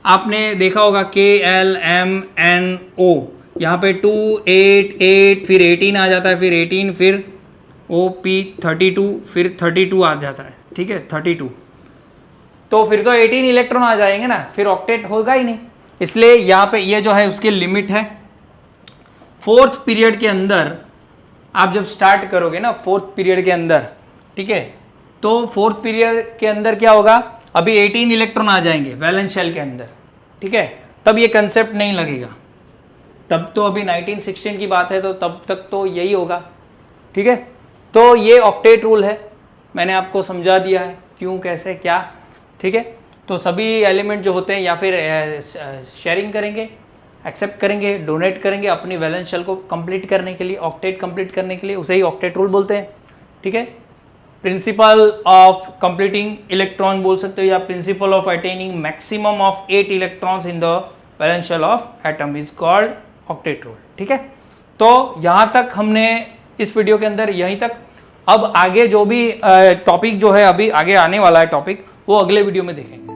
आपने देखा होगा KLMNO, यहाँ पे 2 8 8 फिर 18 आ जाता है, फिर 18 फिर OP 32 फिर 32 आ जाता है। ठीक है, 32 तो फिर तो 18 इलेक्ट्रॉन आ जाएंगे ना, फिर ऑक्टेट होगा ही नहीं। इसलिए यहाँ पे ये जो है उसकी लिमिट है। 4th पीरियड के अंदर आप जब स्टार्ट करोगे ना 4th पीरियड के अंदर, ठीक है, तो 4th पीरियड के अंदर क्या होगा, अभी 18 इलेक्ट्रॉन आ जाएंगे वैलेंस शेल के अंदर। ठीक है, तब ये कंसेप्ट नहीं लगेगा, तब तो अभी 1916 की बात है, तो तब तक तो यही होगा। ठीक है, तो ये ऑक्टेट रूल है, मैंने आपको समझा दिया है क्यों कैसे क्या। ठीक है, तो सभी एलिमेंट जो होते हैं या फिर शेयरिंग करेंगे, एक्सेप्ट करेंगे, डोनेट करेंगे अपनी वैलेंस शेल को कंप्लीट करने के लिए, ऑक्टेट कंप्लीट करने के लिए, उसे ही ऑक्टेट रूल बोलते हैं। ठीक है, प्रिंसिपल ऑफ कंप्लीटिंग इलेक्ट्रॉन बोल सकते हो, या principle of attaining maximum of 8 electrons in the valence shell of atom is called octet rule. ठीक है, तो यहाँ तक हमने इस वीडियो के अंदर यहीं तक। अब आगे जो भी टॉपिक जो है अभी आगे आने वाला है टॉपिक, वो अगले वीडियो में देखेंगे।